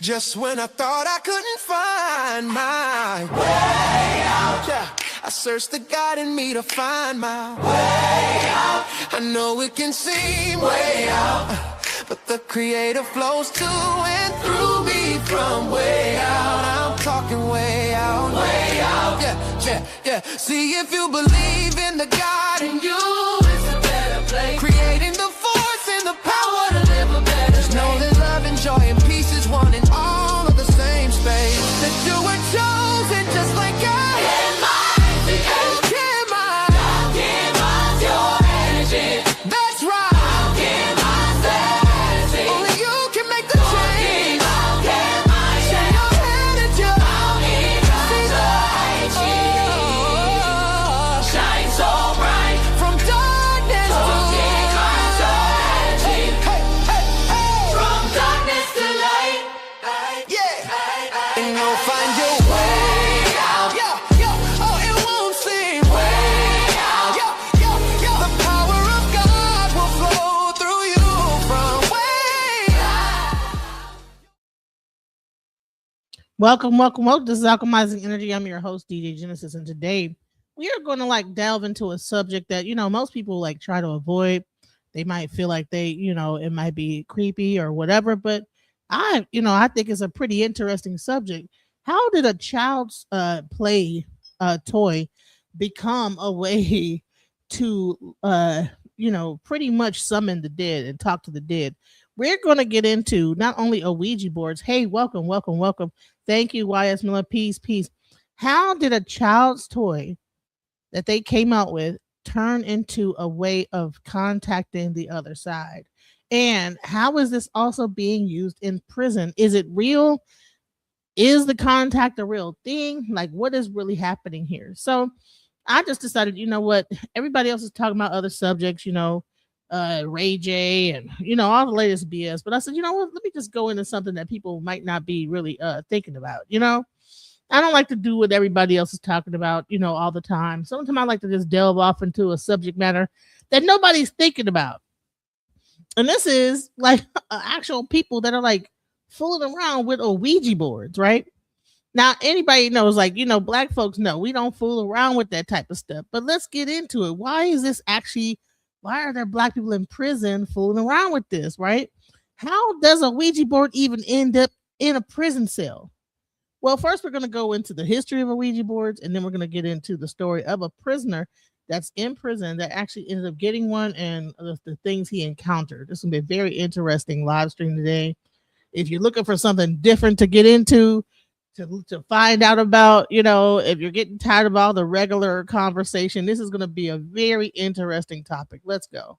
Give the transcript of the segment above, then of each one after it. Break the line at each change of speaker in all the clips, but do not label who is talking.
Just when I thought I couldn't find my way out, yeah, I searched the God in me to find my way out. I know it can seem way out, but the Creator flows to and through me from way out. I'm talking way out, yeah, yeah, yeah. See, if you believe in the God in you, it's a better place. Creating the force and the power to live a better. Just know that love and joy and peace is one in all of the same space. That you were chosen just like I am. Your energy. That's right. How can I say? Only you can make the change. How can I share your energy? How shine so bright from darkness to light. Hey, hey, hey, hey. From darkness to light. Yeah. And you'll find your way out. Yeah, yeah. Oh, it won't seem way out. Yeah, yeah, yeah. The power of God will flow through you from way out.
Welcome. This is Alchemizing Energy. I'm your host, DJ Genesis, and today we are going to delve into a subject that most people try to avoid. They might feel like it might be creepy or whatever, but I think it's a pretty interesting subject. How did a child's play toy become a way to pretty much summon the dead and talk to the dead? We're going to get into not only Ouija boards. Hey, welcome. Thank you, YS Miller. Peace. How did a child's toy that they came out with turn into a way of contacting the other side? And how is this also being used in prison? Is it real? Is the contact a real thing? What is really happening here? So I just decided, what? Everybody else is talking about other subjects, Ray J and, all the latest BS. But I said, what? Let me just go into something that people might not be really thinking about, I don't like to do what everybody else is talking about, all the time. Sometimes I like to just delve off into a subject matter that nobody's thinking about. And this is actual people that are fooling around with Ouija boards, right? Now, anybody knows, Black folks know we don't fool around with that type of stuff. But let's get into it. Why are there Black people in prison fooling around with this, right? How does a Ouija board even end up in a prison cell? Well, first we're going to go into the history of Ouija boards, and then we're going to get into the story of a prisoner that's in prison that actually ended up getting one and the things he encountered. This will be a very interesting live stream today. If you're looking for something different to get into, to find out about, if you're getting tired of all the regular conversation, this is going to be a very interesting topic. Let's go.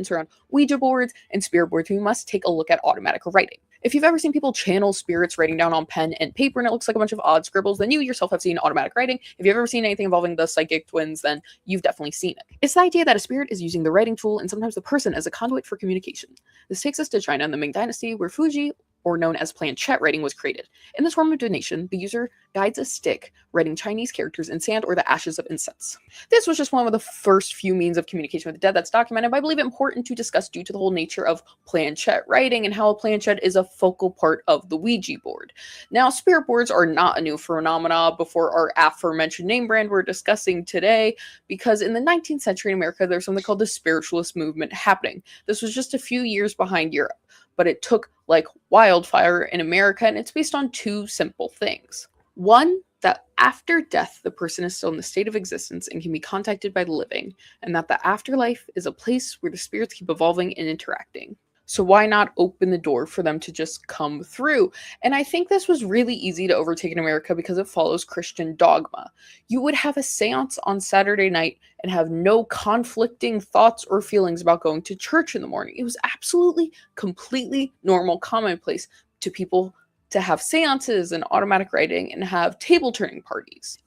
Around Ouija boards and spirit boards, we must take a look at automatic writing. If you've ever seen people channel spirits writing down on pen and paper and it looks like a bunch of odd scribbles, then you yourself have seen automatic writing. If you've ever seen anything involving the psychic twins, then you've definitely seen it. It's the idea that a spirit is using the writing tool and sometimes the person as a conduit for communication. This takes us to China in the Ming Dynasty, where Ouiji, or known as planchette writing, was created. In this form of divination, the user guides a stick, writing Chinese characters in sand or the ashes of incense. This was just one of the first few means of communication with the dead that's documented, but I believe it important to discuss due to the whole nature of planchette writing and how a planchette is a focal part of the Ouija board. Now, spirit boards are not a new phenomena before our aforementioned name brand we're discussing today, because in the 19th century in America, there's something called the spiritualist movement happening. This was just a few years behind Europe, but it took like wildfire in America, and it's based on two simple things. One, that after death, the person is still in the state of existence and can be contacted by the living, and that the afterlife is a place where the spirits keep evolving and interacting. So why not open the door for them to just come through? And I think this was really easy to overtake in America because it follows Christian dogma. You would have a seance on Saturday night and have no conflicting thoughts or feelings about going to church in the morning. It was absolutely, completely normal, commonplace to people to have seances and automatic writing and have table turning parties.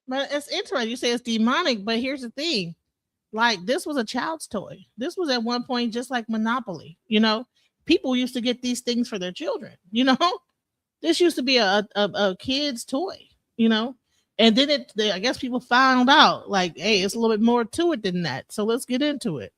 But it's interesting. You say it's demonic, but here's the thing. This was a child's toy. This was at one point just like Monopoly. People used to get these things for their children. This used to be a kid's toy. And then I guess people found out hey, it's a little bit more to it than that. So let's get into it.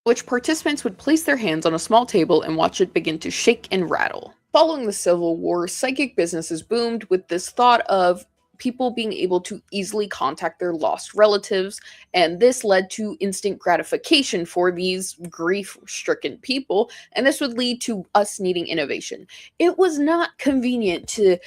which participants would place their hands on a small table and watch it begin to shake and rattle. Following the Civil War, psychic businesses boomed with this thought of people being able to easily contact their lost relatives, and this led to instant gratification for these grief-stricken people, and this would lead to us needing innovation. It was not convenient to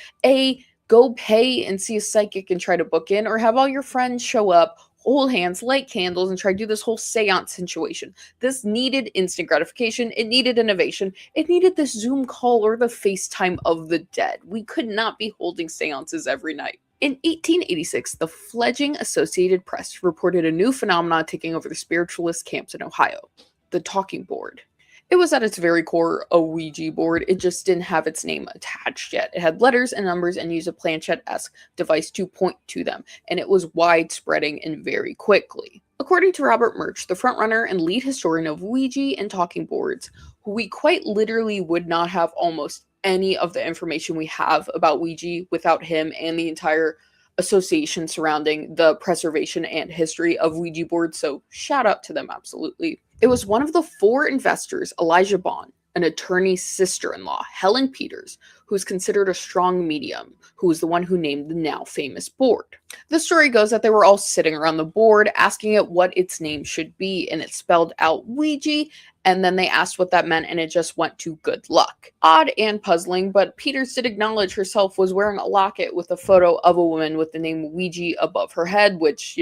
go pay and see a psychic and try to book in, or have all your friends show up, hold hands, light candles, and try to do this whole seance situation. This needed instant gratification. It needed innovation. It needed this Zoom call or the FaceTime of the dead. We could not be holding seances every night. In 1886, the fledgling Associated Press reported a new phenomenon taking over the spiritualist camps in Ohio: the talking board. It was at its very core a Ouija board. It just didn't have its name attached yet. It had letters and numbers and used a planchette-esque device to point to them, and it was widespreading and very quickly. According to Robert Murch, the frontrunner and lead historian of Ouija and talking boards, who we quite literally would not have almost any of the information we have about Ouija without him and the entire association surrounding the preservation and history of Ouija boards, so shout out to them, absolutely. It was one of the 4 investors, Elijah Bond, an attorney's sister-in-law, Helen Peters, who is considered a strong medium, who was the one who named the now famous board. The story goes that they were all sitting around the board asking it what its name should be, and it spelled out Ouija, and then they asked what that meant, and it just went to good luck. Odd and puzzling, but Peters did acknowledge herself was wearing a locket with a photo of a woman with the name Ouija above her head, which,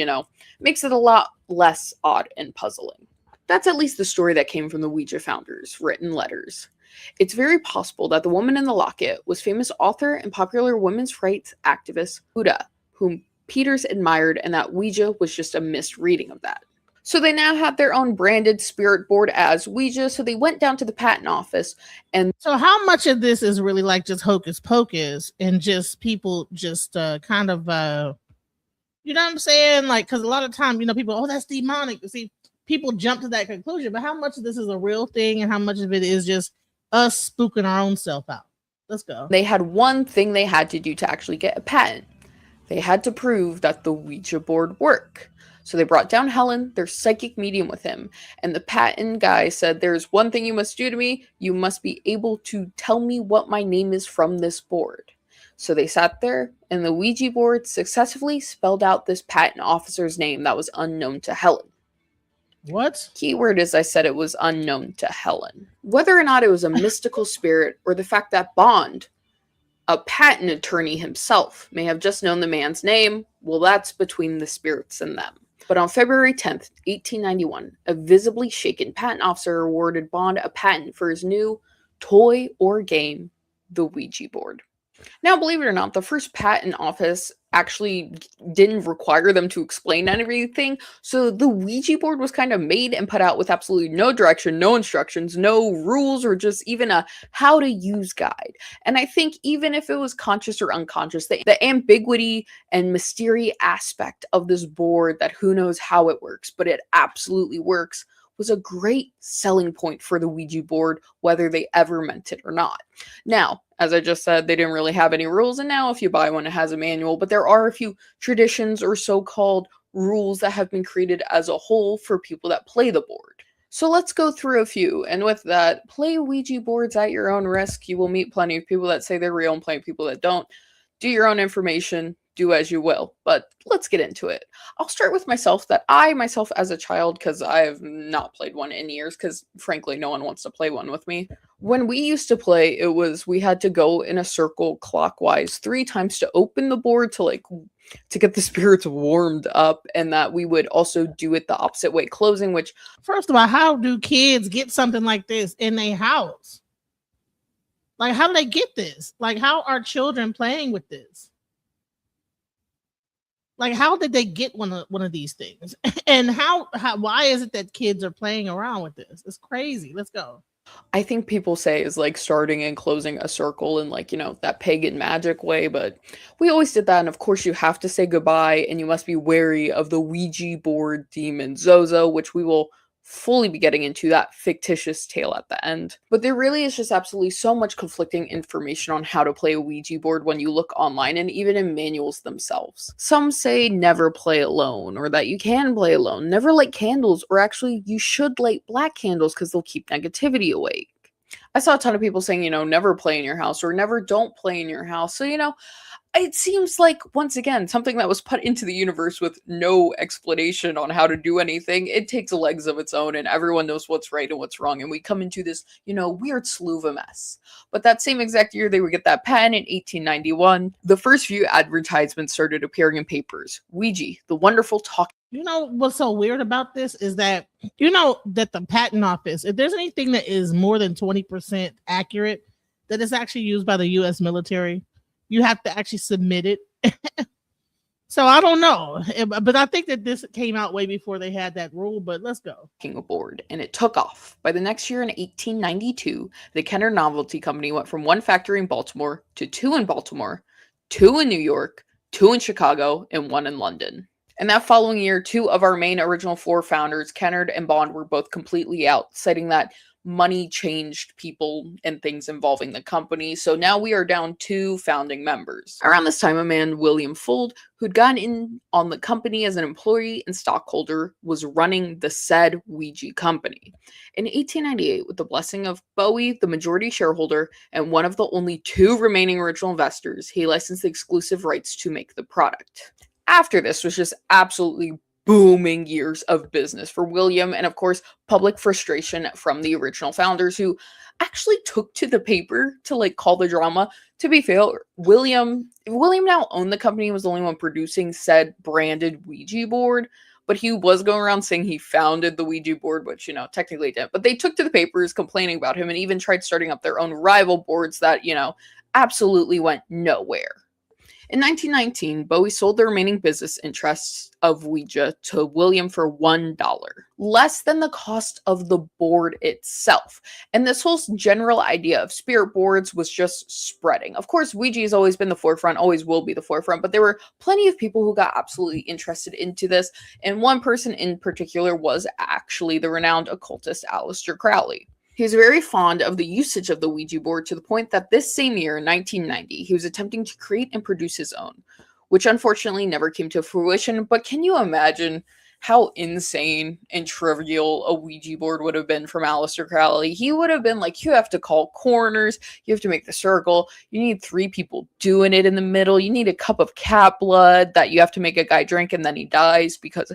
makes it a lot less odd and puzzling. That's at least the story that came from the Ouija founders' written letters. It's very possible that the woman in the locket was famous author and popular women's rights activist Huda, whom Peters admired, and that Ouija was just a misreading of that. So they now had their own branded spirit board as Ouija, so they went down to the patent office and...
So how much of this is really like just hocus pocus and just people just kind of, you know what I'm saying? Like, because a lot of time, people, oh, that's demonic. See, people jump to that conclusion, but how much of this is a real thing and how much of it is just us spooking our own self out? Let's go.
They had one thing they had to do to actually get a patent. They had to prove that the Ouija board worked. So they brought down Helen, their psychic medium, with him, and the patent guy said, "There's one thing you must do to me. You must be able to tell me what my name is from this board." So they sat there, and the Ouija board successfully spelled out this patent officer's name that was unknown to Helen.
What?
Keyword is I said it was unknown to Helen. Whether or not it was a mystical spirit, or the fact that Bond, a patent attorney himself, may have just known the man's name, well, that's between the spirits and them. But on February 10th, 1891, a visibly shaken patent officer awarded Bond a patent for his new toy or game, the Ouija board. Now, believe it or not, the first patent office actually didn't require them to explain everything, so the Ouija board was kind of made and put out with absolutely no direction, no instructions, no rules, or just even a how to use guide. And I think even if it was conscious or unconscious, the ambiguity and mystery aspect of this board, that who knows how it works, but it absolutely works, was a great selling point for the Ouija board, whether they ever meant it or not. Now, as I just said, they didn't really have any rules, and now if you buy one, it has a manual, but there are a few traditions or so-called rules that have been created as a whole for people that play the board. So let's go through a few, and with that, play Ouija boards at your own risk. You will meet plenty of people that say they're real and plenty of people that don't. Do your own information. Do as you will, but let's get into it. I'll start with myself, that I myself as a child, because I have not played one in years, because frankly no one wants to play one with me. When we used to play, we had to go in a circle clockwise 3 times to open the board to get the spirits warmed up, and that we would also do it the opposite way closing, which...
First of all, how do kids get something like this in their house? Like, how do they get this? Like, how are children playing with this? Like, how did they get one of these things? And why is it that kids are playing around with this? It's crazy. Let's go.
I think people say is like starting and closing a circle in that pagan magic way, but we always did that. And of course you have to say goodbye, and you must be wary of the Ouija board demon Zozo, which we will fully be getting into that fictitious tale at the end. But there really is just absolutely so much conflicting information on how to play a Ouija board when you look online and even in manuals themselves. Some say never play alone, or that you can play alone, never light candles, or actually you should light black candles because they'll keep negativity away. I saw a ton of people saying, never play in your house or never don't play in your house. So, it seems like, once again, something that was put into the universe with no explanation on how to do anything. It takes legs of its own and everyone knows what's right and what's wrong. And we come into this, weird slew of a mess. But that same exact year they would get that patent in 1891, the first few advertisements started appearing in papers. Ouija, the wonderful talking.
What's so weird about this is that, that the patent office, if there's anything that is more than 20% accurate, that is actually used by the U.S. military, you have to actually submit it. So I don't know, but I think that this came out way before they had that rule, but let's go.
Aboard, and it took off. By the next year in 1892, the Kenner Novelty Company went from one factory in Baltimore to two in Baltimore, two in New York, two in Chicago, and one in London. And that following year, two of our main original four founders, Kennard and Bond, were both completely out, citing that money changed people and things involving the company. So now we are down two founding members. Around this time, a man, William Fuld, who'd gotten in on the company as an employee and stockholder, was running the said Ouija company. In 1898, with the blessing of Bowie, the majority shareholder, and one of the only two remaining original investors, he licensed the exclusive rights to make the product. After this was just absolutely booming years of business for William, and of course public frustration from the original founders, who actually took to the paper to call the drama. To be fair, William now owned the company, was the only one producing said branded Ouija board, but he was going around saying he founded the Ouija board, which technically didn't. But they took to the papers complaining about him and even tried starting up their own rival boards that absolutely went nowhere. In 1919, Bowie sold the remaining business interests of Ouija to William for $1, less than the cost of the board itself. And this whole general idea of spirit boards was just spreading. Of course, Ouija has always been the forefront, always will be the forefront, but there were plenty of people who got absolutely interested into this. And one person in particular was actually the renowned occultist Aleister Crowley. He was very fond of the usage of the Ouija board, to the point that this same year, in 1990, he was attempting to create and produce his own, which unfortunately never came to fruition. But can you imagine how insane and trivial a Ouija board would have been from Aleister Crowley? He would have been like, you have to call coroners, you have to make the circle, you need 3 people doing it in the middle, you need a cup of cat blood that you have to make a guy drink and then he dies, because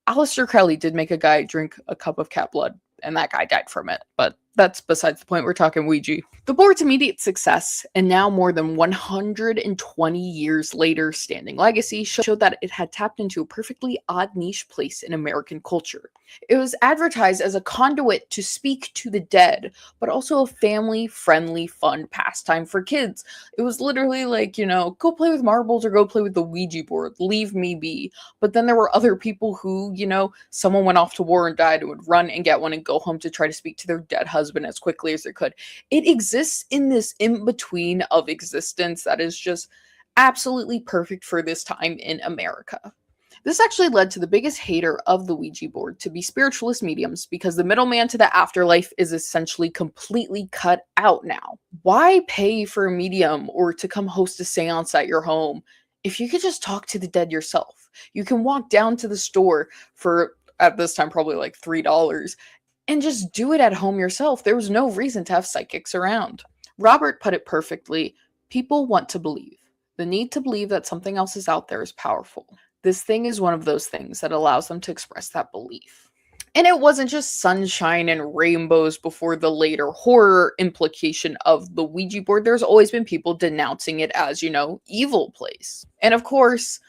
Aleister Crowley did make a guy drink a cup of cat blood and that guy died from it. But that's besides the point. We're talking Ouija. The board's immediate success, and now more than 120 years later standing legacy, showed that it had tapped into a perfectly odd niche place in American culture. It was advertised as a conduit to speak to the dead, but also a family-friendly, fun pastime for kids. It was literally like, go play with marbles or go play with the Ouija board. Leave me be. But then there were other people who, someone went off to war and died and would run and get one and go home to try to speak to their dead husband as quickly as they could. It exists in this in-between of existence that is just absolutely perfect for this time in America. This actually led to the biggest hater of the Ouija board to be spiritualist mediums, because the middleman to the afterlife is essentially completely cut out now. Why pay for a medium or to come host a seance at your home if you could just talk to the dead yourself? You can walk down to the store for, at this time, probably like $3 and just do it at home yourself. There was no reason to have psychics around. Robert put it perfectly. People want to believe. The need to believe that something else is out there is powerful. This thing is one of those things that allows them to express that belief. And it wasn't just sunshine and rainbows before the later horror implication of the Ouija board. There's always been people denouncing it as, evil place. And of course,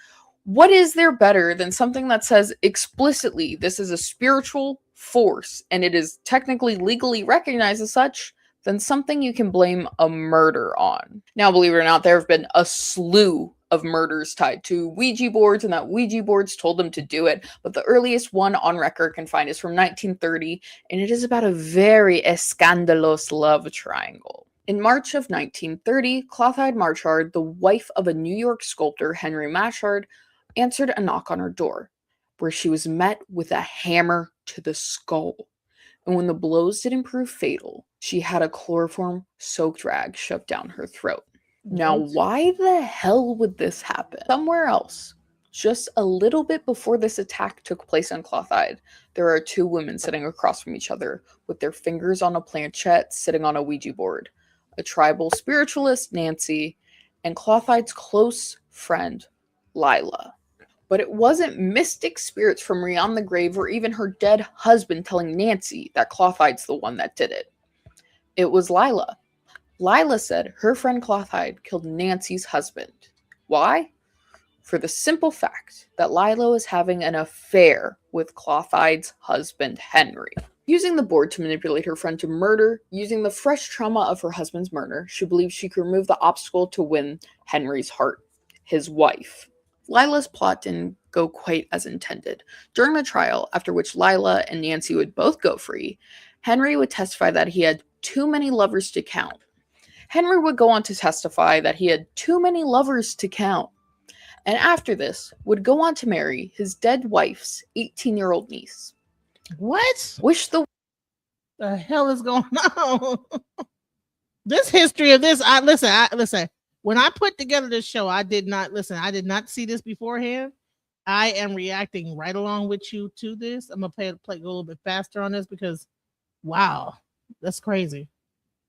what is there better than something that says explicitly this is a spiritual force and it is technically legally recognized as such, than something you can blame a murder on? Now, believe it or not, there have been a slew of murders tied to Ouija boards, and that Ouija boards told them to do it. But the earliest one on record can find is from 1930, and it is about a very scandalous love triangle. In March of 1930, Cloth-Eyed Marchard, the wife of a New York sculptor, Henry Marchard, answered a knock on her door. where she was met with a hammer to the skull. And when the blows didn't prove fatal, she had a chloroform-soaked rag shoved down her throat. Now,
What?
why the hell would this happen? Somewhere else, just a little bit before this attack took place on Clothide, there are two women sitting across from each other with their fingers on a planchette sitting on a Ouija board. A tribal spiritualist, Nancy, and Clothide's close friend, Lila. But it wasn't mystic spirits from beyond the grave or even her dead husband telling Nancy that Clothide's the one that did it. It was Lila. Lila said her friend Clothide killed Nancy's husband. Why? For the simple fact that Lila was having an affair with Clothide's husband, Henry. Using the board to manipulate her friend to murder, using the fresh trauma of her husband's murder, she believed she could remove the obstacle to win Henry's heart, his wife. Lila's plot didn't go quite as intended. During the trial, after which Lila and Nancy would both go free, Henry would testify that he had too many lovers to count. Henry would go on to testify that he had too many lovers to count. And after this, would go on to marry his dead wife's 18-year-old niece.
What
Wish the
hell is going on? This history of this, listen. When I put together this show, I did not see this beforehand. I am reacting right along with you to this. I'm gonna play a little bit faster on this because, wow, that's crazy.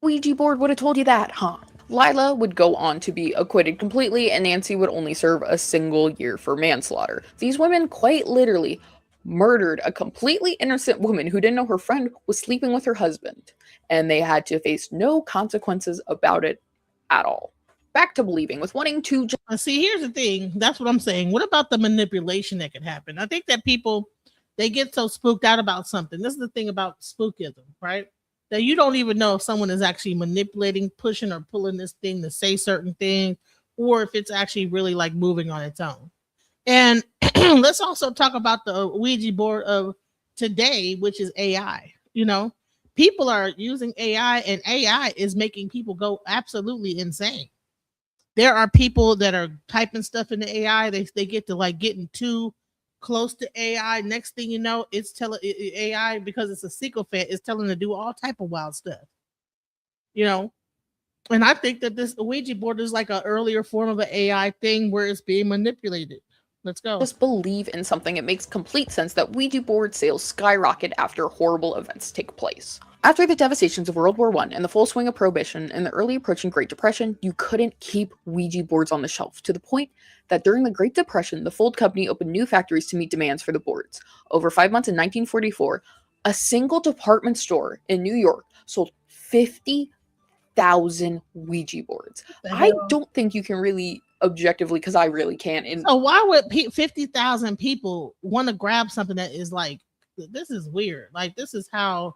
Ouija board would have told you that, huh? Lila would go on to be acquitted completely, and Nancy would only serve a single year for manslaughter. These women quite literally murdered a completely innocent woman who didn't know her friend was sleeping with her husband, and they had to face no consequences about it at all. Back to believing, with wanting to
see, here's the thing. That's what I'm saying. What about the manipulation that could happen? I think that people, they get so spooked out about something. This is the thing about spookism, right? That you don't even know if someone is actually manipulating, pushing, or pulling this thing to say certain things, or if it's actually really like moving on its own. And let's also talk about the Ouija board of today, which is AI. You know, people are using AI, and AI is making people go absolutely insane. There are people that are typing stuff into AI. They get to like getting too close to AI. Next thing you know, it's telling AI, because it's a sycophant, is telling to do all type of wild stuff. You know, and I think that this Ouija board is like an earlier form of an AI thing where it's being manipulated. Let's go.
Just believe in something. It makes complete sense that Ouija board sales skyrocket after horrible events take place. After the devastations of World War I and the full swing of Prohibition and the early approaching Great Depression, you couldn't keep Ouija boards on the shelf, to the point that during the Great Depression, the Fold Company opened new factories to meet demands for the boards. Over 5 months in 1944, a single department store in New York sold 50,000 Ouija boards. I don't think you can really objectively, because I really can't.
So why would 50,000 people want to grab something that is like, this is weird. Like, this is how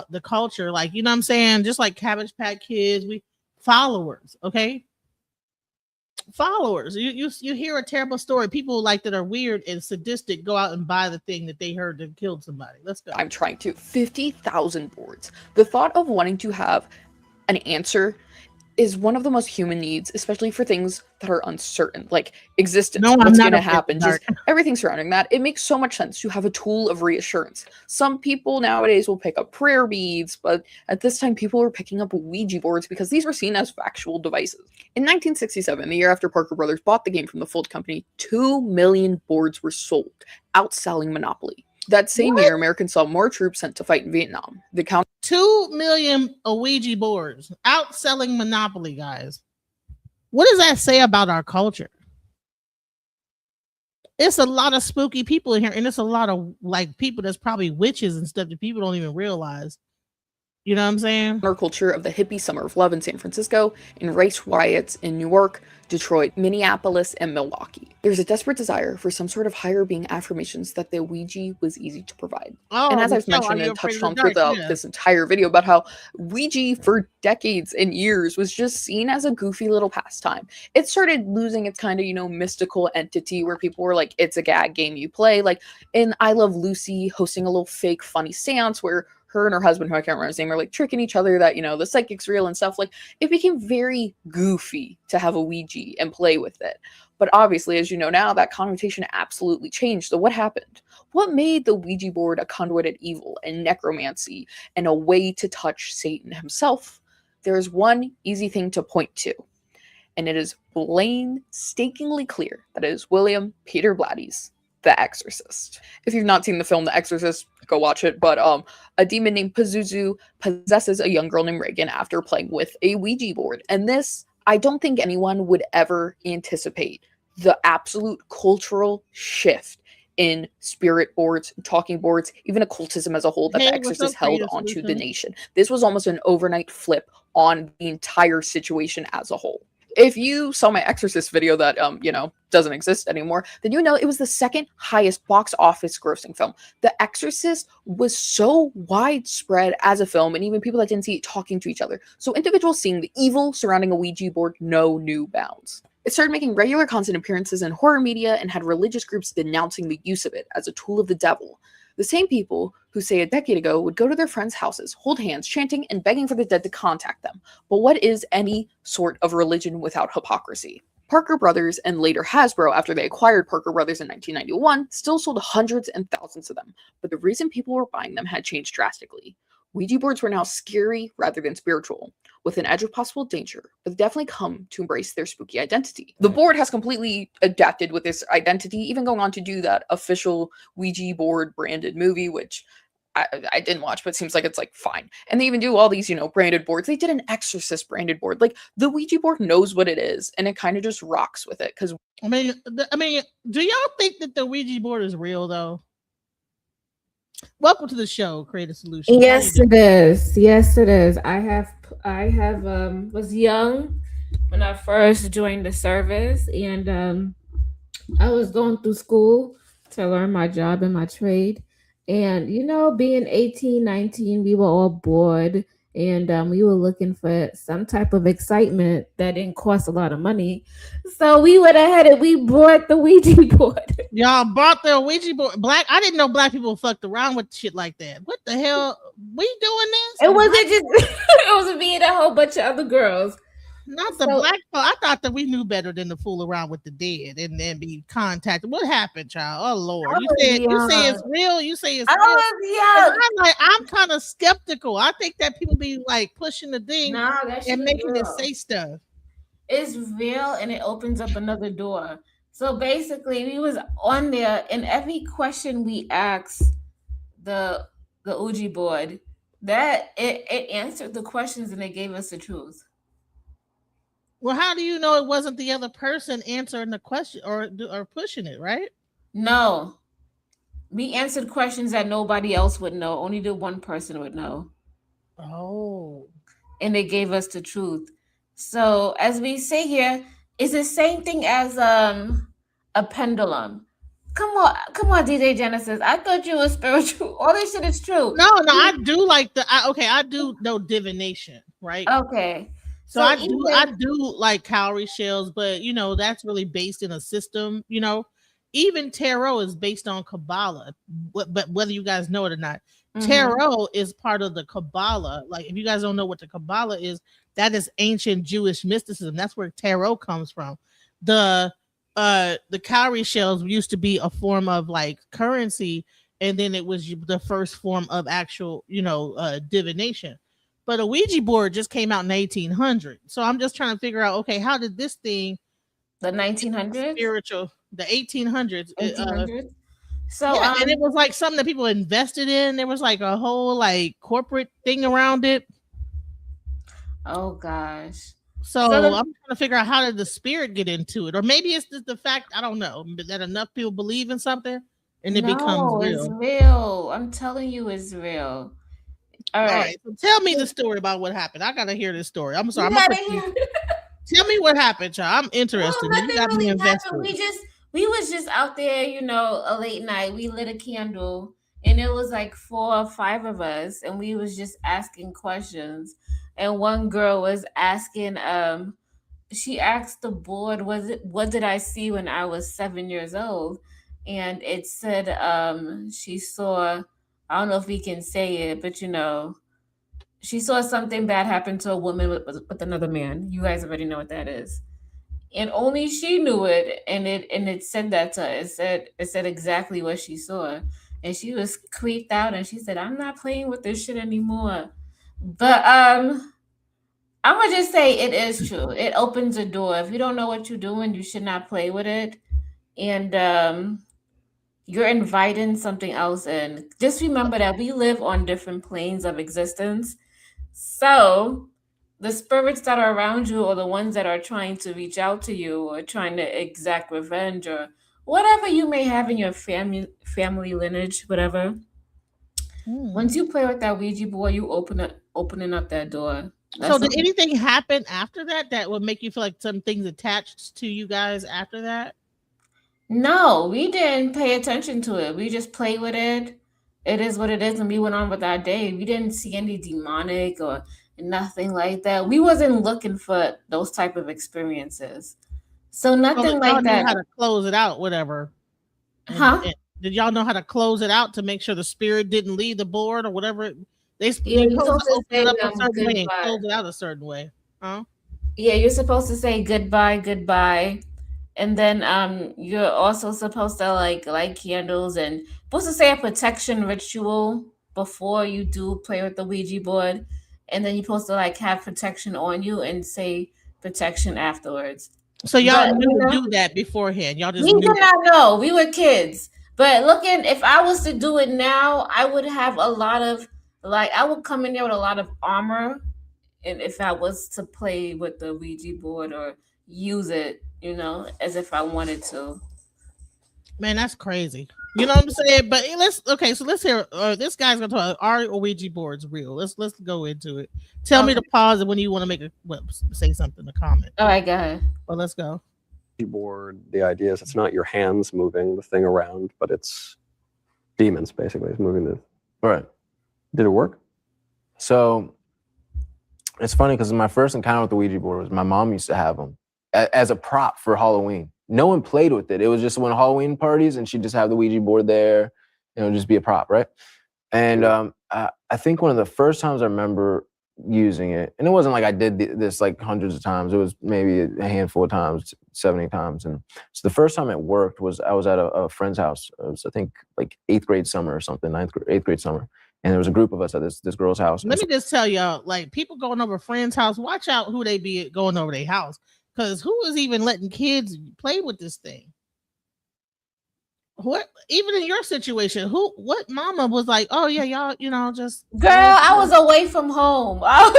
the culture, like, you know what I'm saying? Just like Cabbage Patch Kids, we followers, okay? Followers. You hear a terrible story, people like that are weird and sadistic go out and buy the thing that they heard that killed somebody. Let's go.
I'm trying to. 50,000 boards. The thought of wanting to have an answer is one of the most human needs, especially for things that are uncertain, like existence, what's going to happen, just everything surrounding that. It makes so much sense to have a tool of reassurance. Some people nowadays will pick up prayer beads, but at this time people were picking up Ouija boards because these were seen as factual devices. In 1967, the year after Parker Brothers bought the game from the Fold Company, 2 million boards were sold, outselling Monopoly. That same year, Americans saw more troops sent to fight in Vietnam. The count
2 million Ouija boards, outselling Monopoly, guys. What does that say about our culture? It's a lot of spooky people in here, and it's a lot of like people that's probably witches and stuff that people don't even realize. You know what I'm saying?
Counterculture of the hippie summer of love in San Francisco, and race riots in New York, Detroit, Minneapolis, and Milwaukee. There's a desperate desire for some sort of higher being affirmations that the Ouija was easy to provide. And as I've mentioned and touched on throughout this entire video about how Ouija for decades and years was just seen as a goofy little pastime. It started losing its kind of, you know, mystical entity where people were like, it's a gag game you play. Like in I Love Lucy hosting a little fake funny seance where her and her husband, who I can't remember his name, are like tricking each other that, the psychic's real and stuff. Like, it became very goofy to have a Ouija and play with it. But obviously, as you know now, that connotation absolutely changed. So what happened? What made the Ouija board a conduit of evil and necromancy and a way to touch Satan himself? There is one easy thing to point to, and it is painstakingly clear that it is William Peter Blatty's The Exorcist. If you've not seen the film The Exorcist, go watch it. But a demon named Pazuzu possesses a young girl named Reagan after playing with a Ouija board. And this, I don't think anyone would ever anticipate the absolute cultural shift in spirit boards, talking boards, even occultism as a whole that The Exorcist held onto the nation. This was almost an overnight flip on the entire situation as a whole. If you saw my Exorcist video that, doesn't exist anymore, then you know it was the second highest box office grossing film. The Exorcist was so widespread as a film, and even people that didn't see it talking to each other. So individuals seeing the evil surrounding a Ouija board know new bounds. It started making regular constant appearances in horror media and had religious groups denouncing the use of it as a tool of the devil. The same people who, say, a decade ago would go to their friends' houses, hold hands, chanting and begging for the dead to contact them. But what is any sort of religion without hypocrisy? Parker Brothers, and later Hasbro, after they acquired Parker Brothers in 1991, still sold hundreds and thousands of them. But the reason people were buying them had changed drastically. Ouija boards were now scary rather than spiritual, with an edge of possible danger, but definitely come to embrace their spooky identity. The board has completely adapted with this identity, even going on to do that official Ouija board branded movie, which I didn't watch, but seems like it's like fine. And they even do all these, branded boards. They did an Exorcist branded board. Like, the Ouija board knows what it is, and it kind of just rocks with it. Because
I mean, do y'all think that the Ouija board is real though? Welcome to the show, Creative Solutions.
Yes, it is. Yes, it is. I was young when I first joined the service, and I was going through school to learn my job and my trade. And, being 18, 19, we were all bored, and we were looking for some type of excitement that didn't cost a lot of money. So we went ahead and we bought the Ouija board.
Y'all bought the Ouija board. I didn't know black people fucked around with shit like that. What the hell? We doing this?
It wasn't just, it was me and a whole bunch of other girls.
Not the black folk. I thought that we knew better than to fool around with the dead and then be contacted. What happened, child? Oh Lord! You say it's real. You say it's real. I'm kind of skeptical. I think that people be like pushing the thing and making it say stuff.
It's real, and it opens up another door. So basically, we was on there, and every question we asked the Ouija board, that it answered the questions and it gave us the truth.
Well, how do you know it wasn't the other person answering the question or pushing it, right?
No. We answered questions that nobody else would know. Only the one person would know.
Oh.
And they gave us the truth. So, as we say here, it's the same thing as a pendulum. Come on, DJ Genesis. I thought you were spiritual. All this shit is true.
No, I do like I do know divination, right?
Okay.
So I do like cowrie shells, but that's really based in a system. Even tarot is based on Kabbalah, but whether you guys know it or not, tarot is part of the Kabbalah. Like, if you guys don't know what the Kabbalah is, that is ancient Jewish mysticism. That's where tarot comes from. The cowrie shells used to be a form of like currency, and then it was the first form of actual divination. But a Ouija board just came out in 1800. So I'm just trying to figure out, okay, how did this thing,
the 1900s,
spiritual, the 1800s,
1800s. So
and it was like something that people invested in. There was like a whole like corporate thing around it.
Oh gosh.
So I'm trying to figure out, how did the spirit get into it? Or maybe it's just the fact, I don't know, that enough people believe in something and it becomes real.
It's real. I'm telling you, it's real. All right.
So tell me the story about what happened. I gotta hear this story. I'm sorry. Tell me what happened, y'all. I'm interested.
Well, you got me invested. We was just out there, a late night. We lit a candle, and it was like 4 or 5 of us, and we was just asking questions. And one girl was asking, she asked the board, what did I see when I was 7 years old? And it said she saw I don't know if we can say it, but she saw something bad happen to a woman with another man. You guys already know what that is. And only she knew it, and it said that to her. It said exactly what she saw. And she was creeped out, and she said, I'm not playing with this shit anymore. But I'm gonna just say it is true. It opens a door. If you don't know what you're doing, you should not play with it. And you're inviting something else in. Just remember that we live on different planes of existence. So the spirits that are around you, or the ones that are trying to reach out to you, or trying to exact revenge, or whatever you may have in your family lineage, whatever. Once you play with that Ouija board, you opening up that door.
So did anything happen after that would make you feel like some things attached to you guys after that?
No, we didn't pay attention to it. We just played with it. It is what it is, and we went on with our day. We didn't see any demonic or nothing like that. We wasn't looking for those type of experiences. So nothing like that.
How to close it out, whatever.
And
did y'all know how to close it out to make sure the spirit didn't leave the board or whatever? You're
supposed to
open it up a certain way and close it out a certain way. Huh?
Yeah, you're supposed to say goodbye. And then you're also supposed to light candles, and supposed to say a protection ritual before you do play with the Ouija board. And then you're supposed to have protection on you and say protection afterwards.
So y'all knew to do that beforehand. Y'all just
did not know. We were kids. But if I was to do it now, I would have a lot of I would come in there with a lot of armor. And if I was to play with the Ouija board or use it, as if I wanted to.
Man, that's crazy. You know what I'm saying? But let's hear. This guy's gonna talk. Are Ouija boards real? Let's go into it. Tell me to pause it when you want to say something. A comment.
All right, go ahead.
Well, let's go.
Board. The idea is it's not your hands moving the thing around, but it's demons basically. It's moving the.
Right.
Did it work?
So it's funny because my first encounter with the Ouija board was my mom used to have them as a prop for Halloween. No one played with it. It was just when Halloween parties, and she'd just have the Ouija board there, and it would just be a prop, right? And I think one of the first times I remember using it, and it wasn't like I did this hundreds of times. It was maybe a handful of times, 70 times. And so the first time it worked was I was at a friend's house. It was, I think, 8th grade summer or something, 8th grade summer. And there was a group of us at this girl's house.
Let me just tell y'all, people going over a friend's house, watch out who they be going over their house. Because who is even letting kids play with this thing? What, even in your situation, what mama was like, oh yeah, y'all, just
girl, I was away from home. I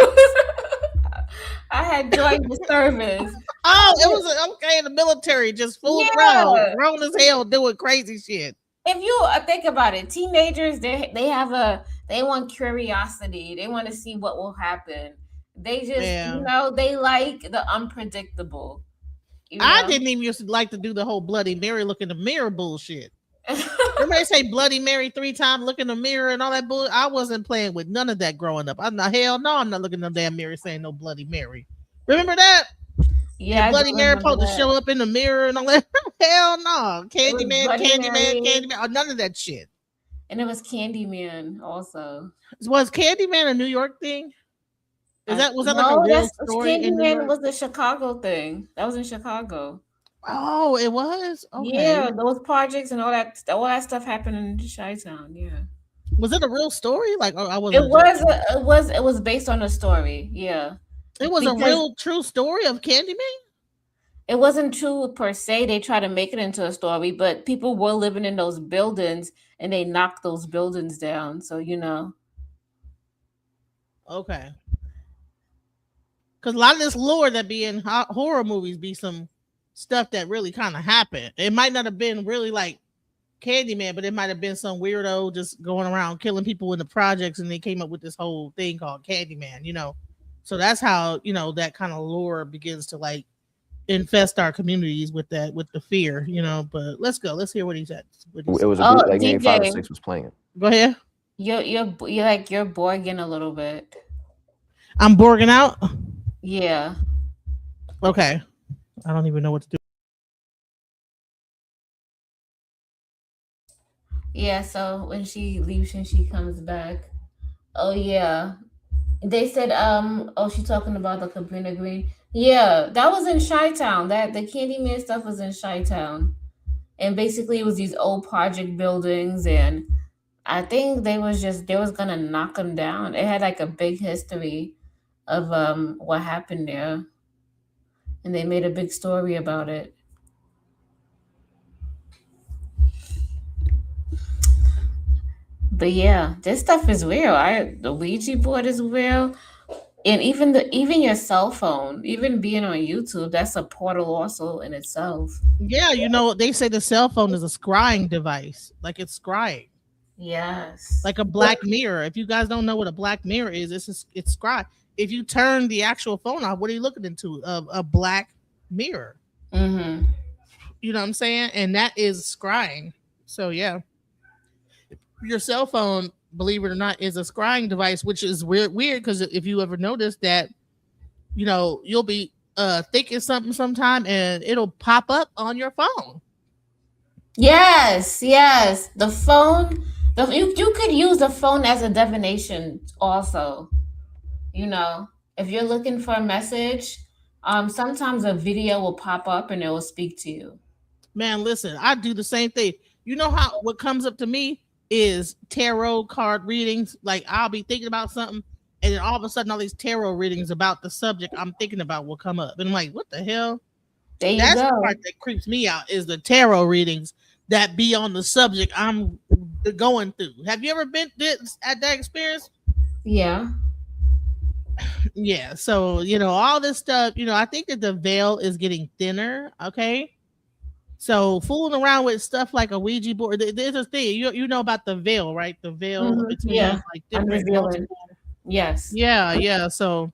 had joined the service.
Oh, it was okay in the military, just fooling around, grown as hell, doing crazy shit.
If you think about it, teenagers, they want curiosity. They want to see what will happen. They just, they like the unpredictable.
I didn't even used to like to do the whole Bloody Mary look in the mirror bullshit. Remember they say Bloody Mary 3 times, look in the mirror and all that bull. I wasn't playing with none of that growing up. I'm not looking in the damn mirror saying no Bloody Mary. Remember that?
Yeah,
Bloody Mary supposed to show up in the mirror and all that. Hell no. Candyman, none of that shit.
And it was Candyman also.
Was Candyman a New York thing? Was that like a real story?
Candyman was the Chicago thing. That was in Chicago.
Oh, it was? Okay.
Yeah, those projects and all that stuff happened in Chi-Town. Yeah.
Was it a real story? I
wasn't. It was based on a story. Yeah.
It was a real true story of Candyman?
It wasn't true per se. They tried to make it into a story, but people were living in those buildings and they knocked those buildings down. So,
Okay. Because a lot of this lore that be in horror movies be some stuff that really kind of happened. It might not have been really like Candyman, but it might have been some weirdo just going around killing people in the projects, and they came up with this whole thing called Candyman, So that's how, that kind of lore begins to infest our communities with the fear, But let's go. Let's hear what he said.
It was a group maybe 5 or 6 was playing it.
Go ahead.
You're Borging a little bit.
I'm Borging out?
Yeah.
Okay. I don't even know what to do.
Yeah, so when she leaves and she comes back. Oh yeah. They said oh, she talking about the Cabrini Green. Yeah, that was in Chi-Town. That the Candyman stuff was in Chi-Town. And basically it was these old project buildings, and I think they was gonna knock them down. It had like a big history of what happened there, and they made a big story about it. But yeah, this stuff is real. The Ouija board is real, and even your cell phone, even being on YouTube, that's a portal also in itself.
Yeah, you know, they say the cell phone is a scrying device. Like it's scrying.
Yes.
Like a black mirror. If you guys don't know what a black mirror is, it's scry. If you turn the actual phone off, what are you looking into? A black mirror.
Mm-hmm.
You know what I'm saying? And that is scrying. So yeah. Your cell phone, believe it or not, is a scrying device, which is weird because if you ever notice that, you know, you'll be thinking something sometime and it'll pop up on your phone.
Yes, yes. The phone, you could use the phone as a divination also. You know, if you're looking for a message, sometimes a video will pop up and it will speak to you.
Man, listen, I do the same thing. You know how what comes up to me is tarot card readings. Like I'll be thinking about something, and then all of a sudden, all these tarot readings about the subject I'm thinking about will come up, and I'm like, what the hell?
There you
That's
go.
the part that creeps me out is the tarot readings that be on the subject I'm going through. Have you ever been at that experience?
Yeah.
Yeah. So, you know, all this stuff, you know, I think that the veil is getting thinner. Okay. So fooling around with stuff like a Ouija board, there's a thing you know about the veil, right? The veil between
Yeah.
like
I'm
different
revealing.
multiple.
Yes.
Yeah. So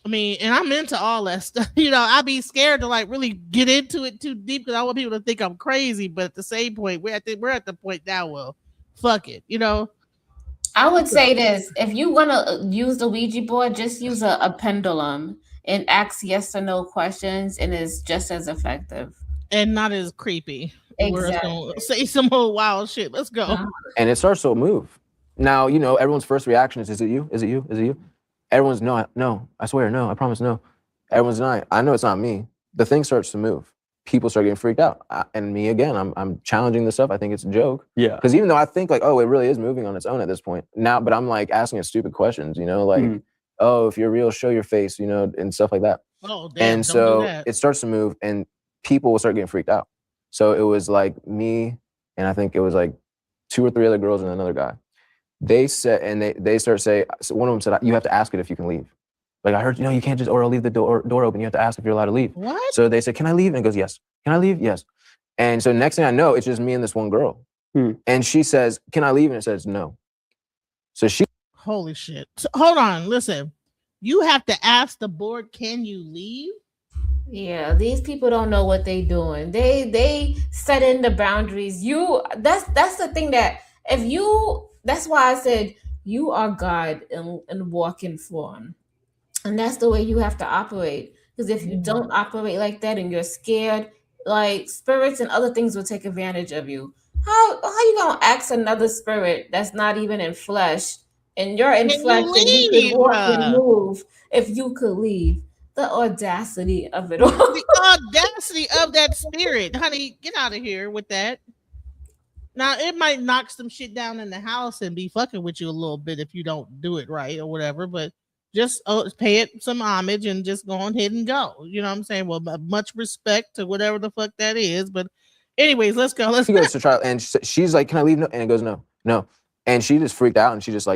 I mean, and I'm into all that stuff. You know, I'd be scared to like really get into it too deep because I want people to think I'm crazy. But at the same point, we're at the point now. Well, fuck it, you know.
I would say this: if you want to use the Ouija board, just use a pendulum and ask yes or no questions, and it's just as effective.
And not as creepy. We're just
Exactly.
gonna say some old wild shit. Let's go.
Uh-huh.
And it starts to move. Now, you know, everyone's first reaction is it you? Is it you? Is it you? Everyone's no, I swear, no, I promise, no. Everyone's denying. I know it's not me. The thing starts to move. People start getting freaked out. And me again, I'm challenging this stuff. I think it's a joke.
Yeah.
Because even though I think like, oh, it really is moving on its own at this point. Now, but I'm like asking it stupid questions, you know, like, oh, if you're real, show your face, you know, and stuff like that.
Oh, damn,
And
don't do
so
that.
it starts to move and people will start getting freaked out. So it was like me, and I think it was like 2 or 3 other girls and another guy. They said, and they start saying, so one of them said, you have to ask it if you can leave. Like I heard, you know, you can't just or leave the door open. You have to ask if you're allowed to leave.
What?
So they said, can I leave? And it goes, yes. Can I leave? Yes. And so next thing I know, it's just me and this one girl. And she says, can I leave? And it says, no. So she.
Holy shit. So, hold on. Listen, you have to ask the board, can you leave?
Yeah, these people don't know what they're doing. They set in the boundaries. That's the thing that that's why I said you are God in walking form. And that's the way you have to operate. Because if you don't operate like that and you're scared, like spirits and other things will take advantage of you. How you gonna ask another spirit that's not even in flesh, and you're in
Can
flesh
you
and you
leave?
could walk and move if you could leave? The audacity of it all.
The audacity of that spirit. Honey, get out of here with that. Now, it might knock some shit down in the house and be fucking with you a little bit if you don't do it right or whatever, but just pay it some homage and just go ahead and go. You know what I'm saying? Well, much respect to whatever the fuck that is. But anyways, let's go.
She goes to try, and she's like, can I leave? No. And it goes, no. And she just freaked out and she just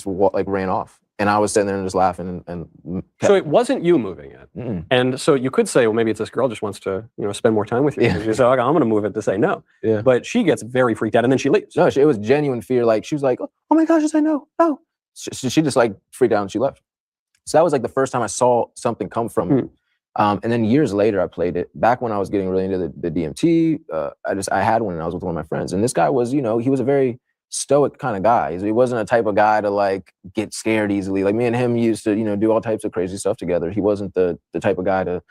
ran off. And I was sitting there and just laughing and
So it wasn't you moving it. And so you could say, well, maybe it's this girl just wants to, you know, spend more time with you.
Yeah.
She said, okay, I'm going to move it to say no.
Yeah.
But she gets very freaked out and then she leaves.
No, it was genuine fear. Like she was like, oh my gosh, I said no. She just like freaked out and she left. So that was like the first time I saw something come from it. And then years later, I played it. Back when I was getting really into the DMT, I had one and I was with one of my friends. And this guy was, you know, he was a very stoic kind of guy. He wasn't a type of guy to like get scared easily. Like me and him used to, you know, do all types of crazy stuff together. He wasn't the type of guy to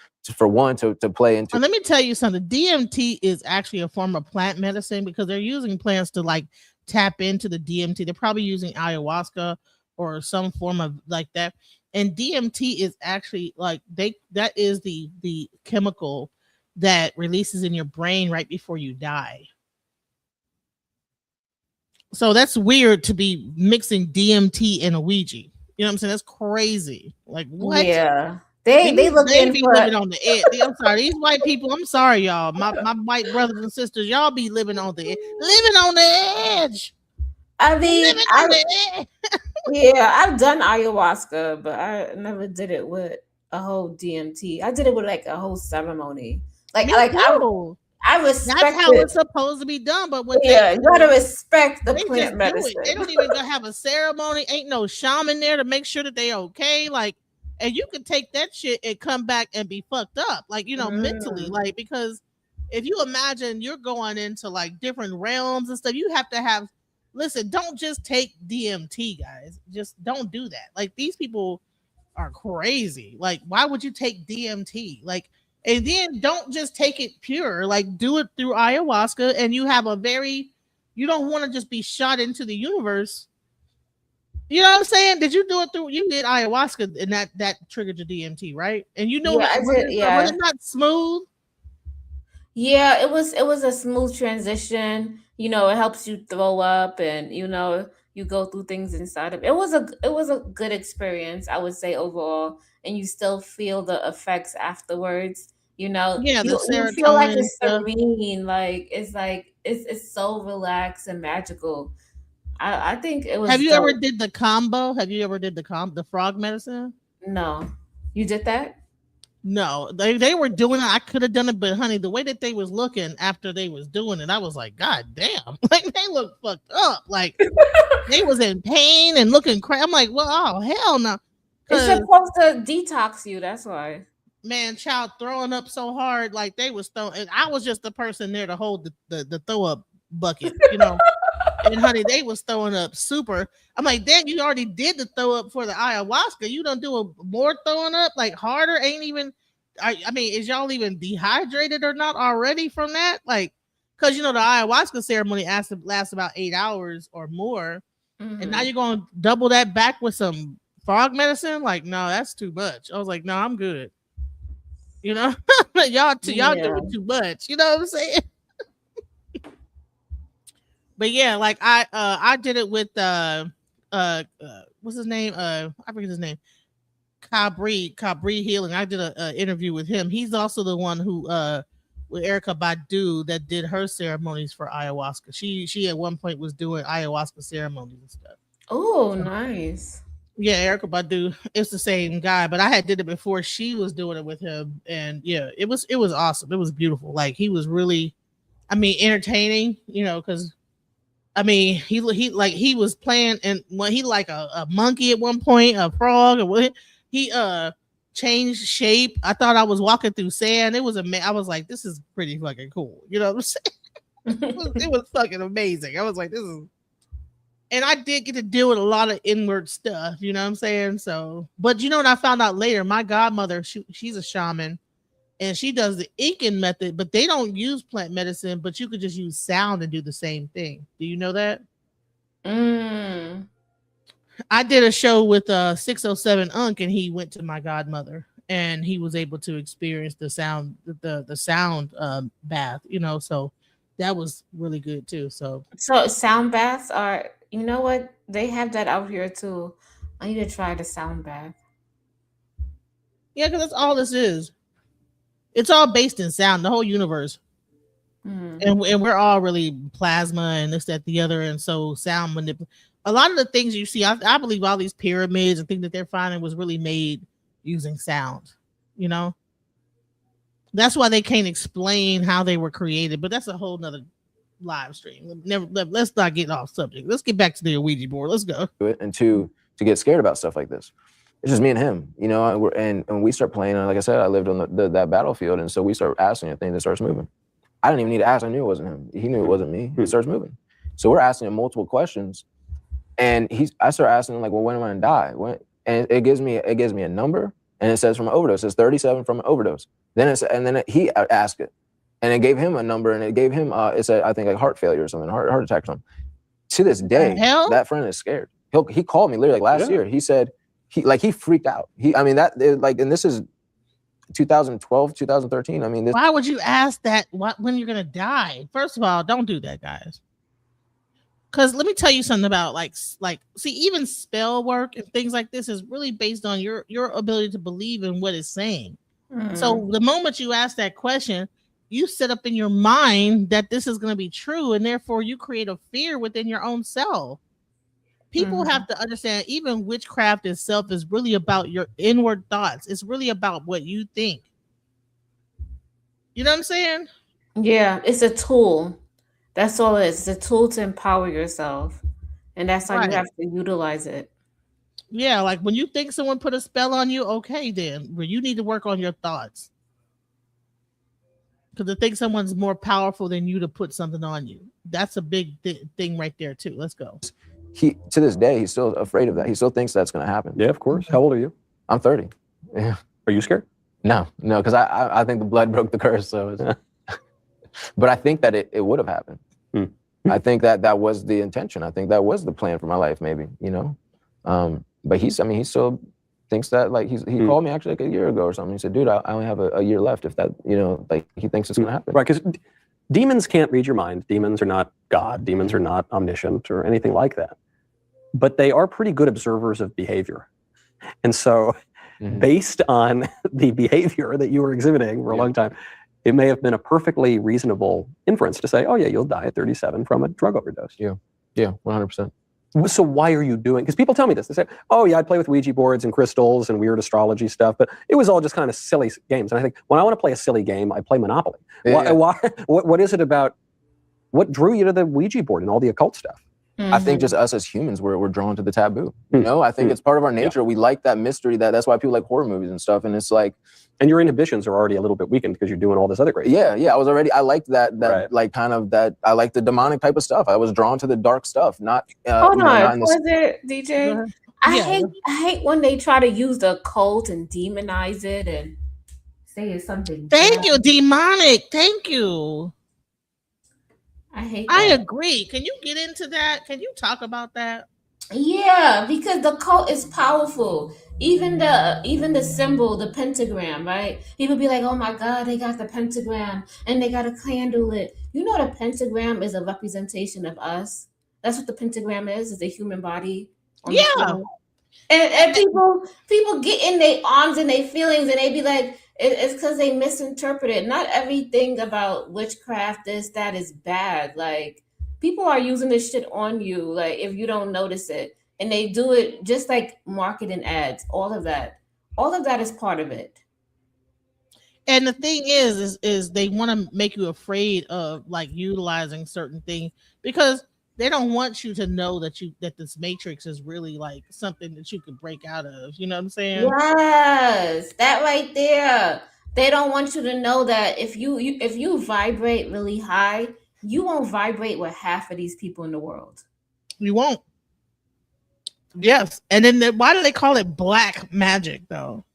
play into.
And let me tell you something. DMT is actually a form of plant medicine because they're using plants to like tap into the DMT. They're probably using ayahuasca or some form of like that. And DMT is actually like that is the chemical that releases in your brain right before you die. So that's weird to be mixing DMT and a Ouija. You know what I'm saying? That's crazy. Like what?
Yeah. They
They
looking
be
for
living on the edge. I'm sorry, these white people. I'm sorry, y'all. My white brothers and sisters, y'all be living on the edge.
I mean,
Living on the edge.
yeah, I've done ayahuasca, but I never did it with a whole DMT. I did it with like a whole ceremony.
Me too.
I
That's
respect
how
it.
it's supposed to be done. But what
Yeah, you gotta
do,
respect the
they
plant
just
medicine.
do it. They don't even go have a ceremony. Ain't no shaman there to make sure that they okay. Like, and you can take that shit and come back and be fucked up. Like, you know, mentally. Like, because if you imagine you're going into like different realms and stuff, you have to have. Listen, don't just take DMT, guys. Just don't do that. Like, these people are crazy. Like, why would you take DMT? Like, and then don't just take it pure. Like, do it through ayahuasca, and you have a very. You don't want to just be shot into the universe. You know what I'm saying? Did you do it through? You did ayahuasca, and that triggered your DMT, right? And you know,
Yeah, I did. Yeah,
was it not smooth?
yeah, it was a smooth transition. You know, it helps you throw up, and you know, you go through things inside of it. It was a good experience, I would say, overall, and you still feel the effects afterwards. You know,
Yeah, the
you feel like
serotonin
it's
stuff.
serene, like it's so relaxed and magical. I think it was
Have you ever
dope.
did the combo? Have you ever did the frog medicine?
No, you did that?
No, they were doing it. I could have done it, but honey, the way that they was looking after they was doing it, I was like, God damn, like they look fucked up. Like they was in pain and looking crazy. I'm like, well, oh hell no.
It's supposed to detox you. That's why.
Man, child throwing up so hard, like they was throwing, and I was just the person there to hold the throw up bucket, you know. And honey, they was throwing up super. I'm like, damn, you already did the throw up for the ayahuasca. You don't do a more throwing up like harder. Ain't even. I mean, is y'all even dehydrated or not already from that? Like, because you know the ayahuasca ceremony lasts about 8 hours or more, and now you're going to double that back with some frog medicine. Like, no, that's too much. I was like, no, I'm good. You know, y'all doing too much. You know what I'm saying? But yeah, like I did it with what's his name? I forget his name. Cabri Healing. I did a interview with him. He's also the one who with Erica Badu that did her ceremonies for ayahuasca. She at one point was doing ayahuasca ceremonies and stuff.
Oh, nice.
Yeah, Erica Badu. It's the same guy, but I had did it before she was doing it with him, and yeah, it was awesome. It was beautiful. Like he was really, I mean, entertaining. You know, because I mean, he was playing and when he like a monkey at one point, a frog, or what he changed shape. I thought I was walking through sand. It was I was like, this is pretty fucking cool. You know what I'm saying? it was fucking amazing. I was like, this is. And I did get to deal with a lot of inward stuff, you know what I'm saying? So, but you know what I found out later? My godmother, she's a shaman and she does the Incan method, but they don't use plant medicine, but you could just use sound and do the same thing. Do you know that? I did a show with 607 Unk and he went to my godmother and he was able to experience the sound, the sound bath, you know, so that was really good too. So
sound baths are, you know what? They have that out here too. I need to try the sound bath.
Yeah, because that's all this is. It's all based in sound, the whole universe. And we're all really plasma and this, that, the other. And so sound a lot of the things you see, I believe all these pyramids and things that they're finding was really made using sound, you know? That's why they can't explain how they were created, but that's a whole nother live stream. Let's not get off subject. Let's get back to the Ouija board. Let's go.
And to get scared about stuff like this. It's just me and him, you know, and we start playing. And like I said, I lived on that battlefield. And so we start asking him things that starts moving. I didn't even need to ask. I knew it wasn't him. He knew it wasn't me. He starts moving. So we're asking him multiple questions. And I start asking him like, well, when am I gonna die? And it gives me a number and it says from an overdose. It's 37 from an overdose. Then he asked it. And it gave him a number and it gave him it said, I think like heart failure or something, heart attack or something. To this day,
hell?
that friend is scared. He called me literally like last year. He said he freaked out. And this is 2012, 2013. I mean,
why would you ask that when you're gonna die? First of all, don't do that, guys. Because let me tell you something about see, even spell work and things like this is really based on your ability to believe in what it's saying. So the moment you ask that question, you set up in your mind that this is going to be true, and therefore you create a fear within your own self. People have to understand even witchcraft itself is really about your inward thoughts. It's really about what you think. You know what I'm saying?
Yeah, it's a tool. That's all it is. It's a tool to empower yourself. And that's how you have to utilize it.
Yeah, like when you think someone put a spell on you, okay, then you need to work on your thoughts. Because to think someone's more powerful than you to put something on you, that's a big thing right there too. Let's go.
To this day, he's still afraid of that. He still thinks that's going to happen.
Yeah, of course. How old are you?
I'm 30. Yeah.
Are you scared?
No, because I think the blood broke the curse. So, but I think that it would have happened. I think that was the intention. I think that was the plan for my life, maybe, but he still thinks that, like, he called me actually like a year ago or something. He said, dude, I only have a year left if that, like he thinks it's going to happen.
Right, because demons can't read your mind. Demons are not God. Demons are not omniscient or anything like that. But they are pretty good observers of behavior. And so based on the behavior that you were exhibiting for a long time, it may have been a perfectly reasonable inference to say, oh yeah, you'll die at 37 from a drug overdose.
Yeah, 100%.
So why are you doing, because people tell me this, they say, oh yeah, I'd play with Ouija boards and crystals and weird astrology stuff, but it was all just kind of silly games. And I think, when I want to play a silly game, I play Monopoly. What is it about, what drew you to the Ouija board and all the occult stuff?
I think just us as humans, we're drawn to the taboo. I think it's part of our nature. We like that mystery. That's why people like horror movies and stuff. And it's like, and your inhibitions are already a little bit weakened because you're doing all this other great stuff. Yeah. I liked that
right.
Like kind of that. I like the demonic type of stuff. I was drawn to the dark stuff. Not.
Hold on, was it DJ? I hate when they try to use the occult and demonize it and say it's something.
Thank you, demonic. Thank you.
I hate that.
I agree. Can you get into that? Can you talk about that?
Yeah, because the cult is powerful. Even the symbol, the pentagram, right? People be like, oh my God, they got the pentagram and they got a candle lit. You know, the pentagram is a representation of us. That's what the pentagram is a human body. And people get in their arms and their feelings and they be like, it's because they misinterpret it. Not everything about witchcraft, that is bad. Like, people are using this shit on you, like, if you don't notice it. And they do it just like marketing ads, all of that. All of that is part of it.
And the thing is they want to make you afraid of like utilizing certain things because they don't want you to know that this matrix is really like something that you could break out of. You know what I'm saying?
Yes, that right there. They don't want you to know that if you vibrate really high, you won't vibrate with half of these people in the world.
You won't. Yes, and then why do they call it black magic though?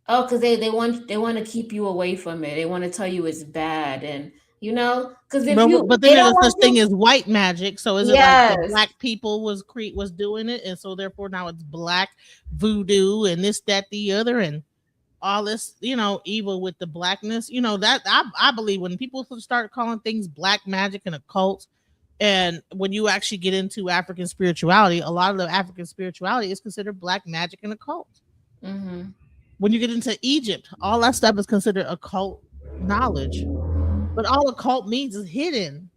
Oh, because they want to keep you away from it. They want to tell you it's bad, and because
but then there's such thing as white magic. So is it like the black people was doing it, and so therefore now it's black voodoo and this, that, the other, and all this, evil with the blackness. That I believe when people start calling things black magic and occult, and when you actually get into African spirituality, a lot of the African spirituality is considered black magic and occult.
Mm-hmm.
When you get into Egypt, all that stuff is considered occult knowledge. But all occult means is hidden.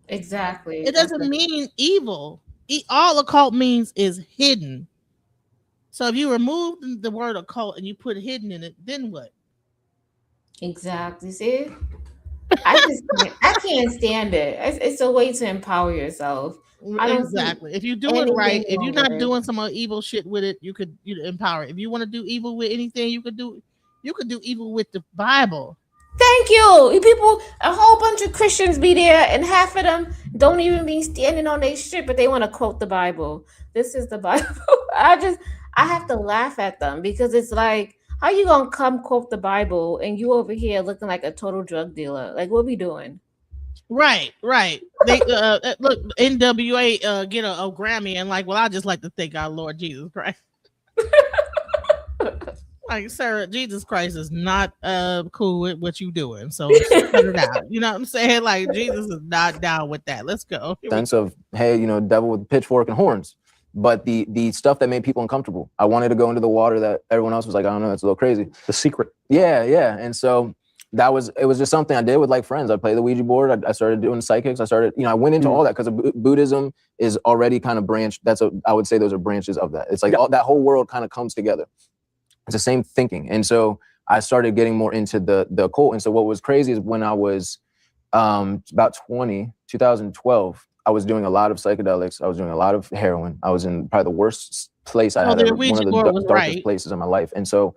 Exactly.
It doesn't mean evil. All occult means is hidden. So if you remove the word occult and you put hidden in it, then what?
Exactly. See? I can't stand it. It's a way to empower yourself.
Exactly. If you do it right, if you're not doing some evil shit with it, you could empower it. If you want to do evil with anything, you could do evil with the Bible.
Thank you. People, a whole bunch of Christians be there, and half of them don't even be standing on their shit, but they want to quote the Bible. This is the Bible. I have to laugh at them because it's like, how you gonna come quote the Bible and you over here looking like a total drug dealer? Like, what we doing?
Right. They look, NWA get a Grammy and like, well, I just like to thank our Lord Jesus Christ. Like, sir, Jesus Christ is not cool with what you doing. So cut it out. You know what I'm saying? Like, Jesus is not down with that. Let's go.
Sense of, hey, devil with pitchfork and horns. But the stuff that made people uncomfortable. I wanted to go into the water that everyone else was like, I don't know, it's a little crazy.
The secret.
Yeah. And so it was just something I did with like friends. I'd play the Ouija board. I started doing psychics. I went into all that because Buddhism is already kind of branched. I would say those are branches of that. It's like that whole world kind of comes together. It's the same thinking. And so I started getting more into the occult. And so what was crazy is when I was about 2012, I was doing a lot of psychedelics. I was doing a lot of heroin. I was in probably the worst place I had ever, one of the darkest places in my life. And so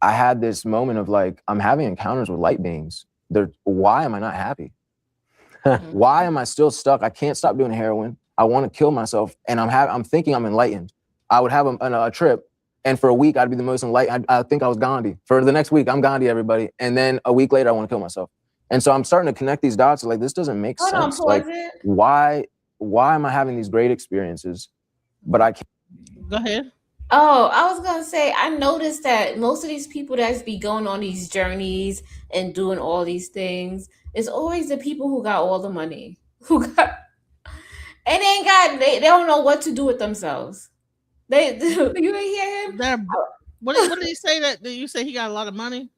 I had this moment of like, I'm having encounters with light beings. Why am I not happy? Why am I still stuck? I can't stop doing heroin. I want to kill myself. And I'm thinking I'm enlightened. I would have a trip. And for a week, I'd be the most enlightened. I think I was Gandhi. For the next week, I'm Gandhi, everybody. And then a week later, I want to kill myself. And so I'm starting to connect these dots. Like, this doesn't make sense. Like, why am I having these great experiences, but I can't?
Go ahead.
Oh, I was gonna say, I noticed that most of these people that's be going on these journeys and doing all these things, it's always the people who got all the money, and they don't know what to do with themselves. You didn't hear him?
What did he say? That you say he got a lot of money?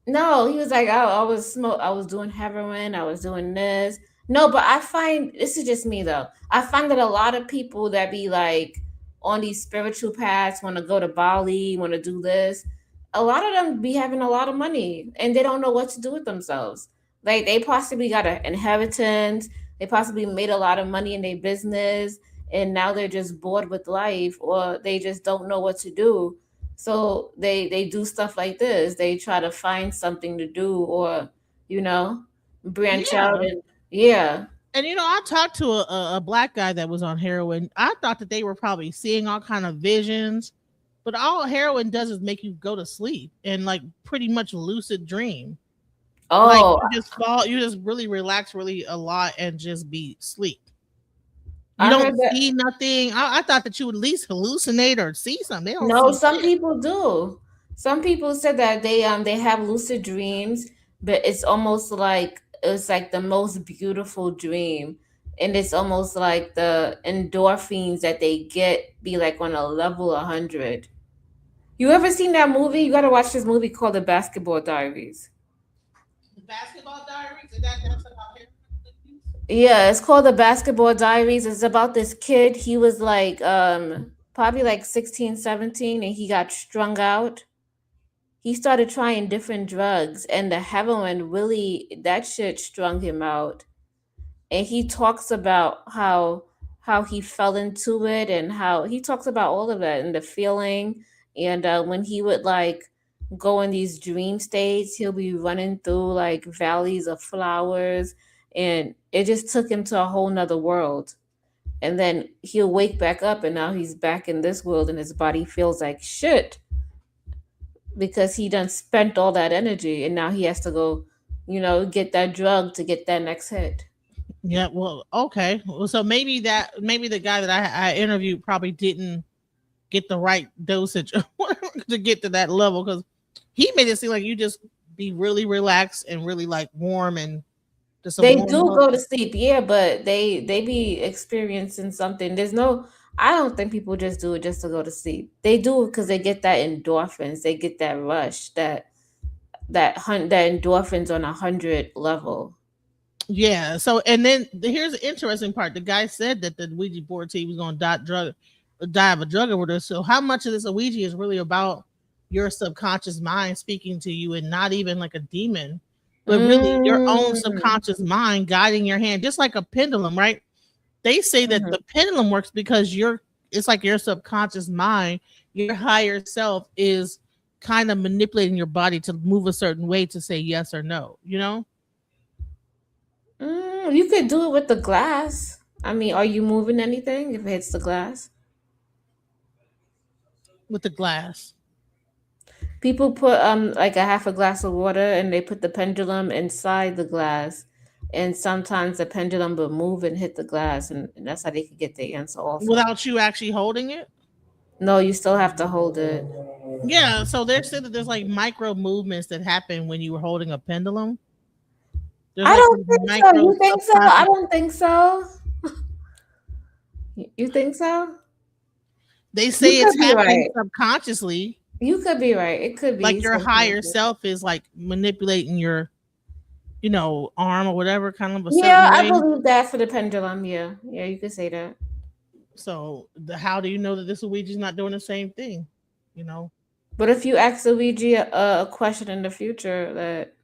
No, he was like, I was doing heroin, I was doing this. No, but I find, this is just me though, I find that a lot of people that be like on these spiritual paths, want to go to Bali, want to do this, a lot of them be having a lot of money and they don't know what to do with themselves. Like, they possibly got an inheritance, they possibly made a lot of money in their business, and now they're just bored with life, or they just don't know what to do. So they do stuff like this. They try to find something to do, or branch out. And
And I talked to a black guy that was on heroin. I thought that they were probably seeing all kind of visions, but all heroin does is make you go to sleep and like pretty much lucid dream.
Oh,
like you just really relax really a lot and just be sleep. You don't see nothing. I thought that you would at least hallucinate or see something.
No, some people do. Some people said that they have lucid dreams, but it's like the most beautiful dream. And it's almost like the endorphins that they get be like on a level 100. You ever seen that movie? You got to watch this movie called The Basketball Diaries.
The Basketball Diaries? That's about heroin?
Yeah, it's called The Basketball Diaries. It's about this kid. He was like probably like 16, 17, and he got strung out. He started trying different drugs, and the heroin really, that shit strung him out. And he talks about how he fell into it, and how he talks about all of that and the feeling. And when he would like go in these dream states, he'll be running through like valleys of flowers, and it just took him to a whole nother world. And then he'll wake back up, and now he's back in this world, and his body feels like shit because he done spent all that energy, and now he has to go, get that drug to get that next hit.
Yeah, well, okay. Well, so maybe the guy that I interviewed probably didn't get the right dosage to get to that level, because he made it seem like you just be really relaxed and really like warm and just
they do go to sleep, yeah, but they be experiencing something. I don't think people just do it just to go to sleep. They do it because they get that endorphins, they get that rush, that endorphins on 100 level.
Yeah. So, and then here's the interesting part. The guy said that the Ouija board team was going to die of a drug overdose. So, how much of this Ouija is really about your subconscious mind speaking to you, and not even like a demon, but really your own subconscious mind guiding your hand, just like a pendulum, right? They say that the pendulum works because it's like your subconscious mind, your higher self is kind of manipulating your body to move a certain way to say yes or no,
You could do it with the glass. I mean, are you moving anything if it hits the glass?
With the glass.
People put like a half a glass of water, and they put the pendulum inside the glass, and sometimes the pendulum will move and hit the glass, and that's how they could get the answer. Also,
without you actually holding it.
no, you still have to hold it.
Yeah, so they said that there's like micro movements that happen when you were holding a pendulum. There's
I
like
don't think so.
micro
You think so? I don't think so. You think so?
They
You
say
could
it's
be
happening
right.
subconsciously,
You could be right. It could be
like your higher
subconscious.
self is like manipulating your, arm or whatever, kind of a certain
Yeah, I
way.
believe that for the pendulum. Yeah, yeah, you could say that.
So how do you know that this Ouija's not doing the same thing? You know,
But if you ask Luigi a question in the future, that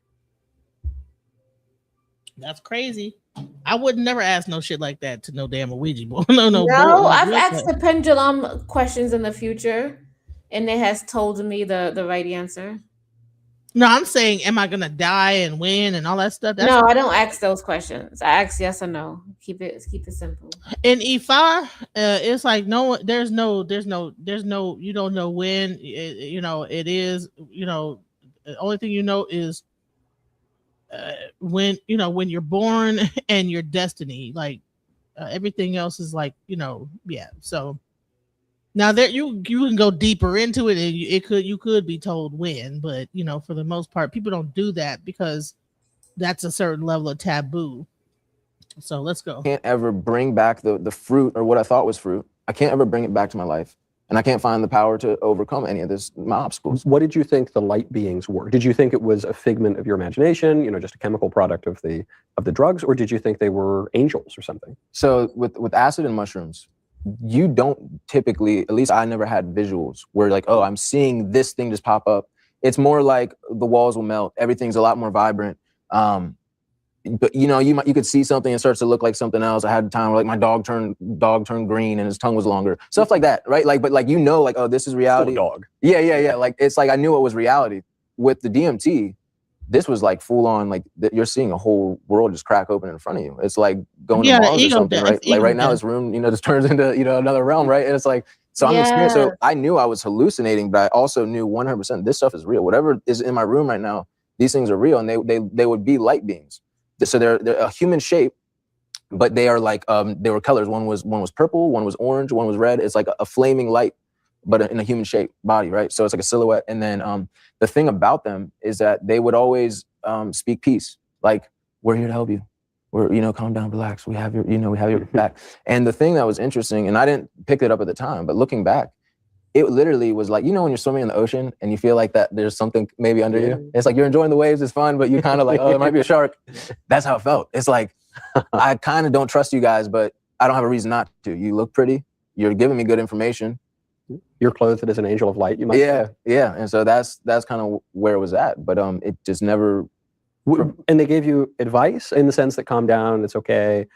that's crazy. I would never ask no shit like that to no damn Ouija board. No board.
no,
No
I've
board.
asked the pendulum questions in the future, and it has told me the right answer.
No, I'm saying, am I gonna die and win and all that stuff? That's
No, I don't ask those questions. I ask yes or no. Keep it simple.
in Ifa. It's like no, there's no. You don't know when. It is. The only thing you know is when you're born and your destiny. Like everything else is like yeah. So now there you can go deeper into it, and you could be told when, but for the most part, people don't do that because that's a certain level of taboo. So let's go.
Can't ever bring back the fruit or what I thought was fruit. I can't ever bring it back to my life. And I can't find the power to overcome any of my obstacles.
What did you think the light beings were? Did you think it was a figment of your imagination, just a chemical product of the drugs, or did you think they were angels or something?
So with acid and mushrooms, you don't typically, at least I never had visuals where like, oh, I'm seeing this thing just pop up. It's more like the walls will melt. Everything's a lot more vibrant. But you could see something and it starts to look like something else. I had a time where like my dog turned green and his tongue was longer, stuff like that, right? Like, but like like, oh, this is reality.
Still a dog.
Yeah. Like it's like I knew it was reality. With the DMT, this was like full on. Like you're seeing a whole world just crack open in front of you. It's like going to Mars or something, right? Like right now, this room, just turns into another realm, right? And it's like I'm experienced. So I knew I was hallucinating, but I also knew 100% this stuff is real. Whatever is in my room right now, these things are real, and they would be light beings. So they're a human shape, but they are like they were colors. One was purple, one was orange, one was red. It's like a flaming light, but in a human shape body, right? So it's like a silhouette. And then the thing about them is that they would always speak peace, like we're here to help you. We're calm down, relax. We have your back. And the thing that was interesting, and I didn't pick it up at the time, but looking back, it literally was like, when you're swimming in the ocean and you feel like that there's something maybe under you. It's like you're enjoying the waves, it's fun, but you're kind of like, oh, there might be a shark. That's how it felt. It's like, I kind of don't trust you guys, but I don't have a reason not to. You look pretty. You're giving me good information.
You're clothed as an angel of light. You might.
Yeah. And so that's kind of where it was at. But it just never.
And they gave you advice in the sense that calm down, it's okay.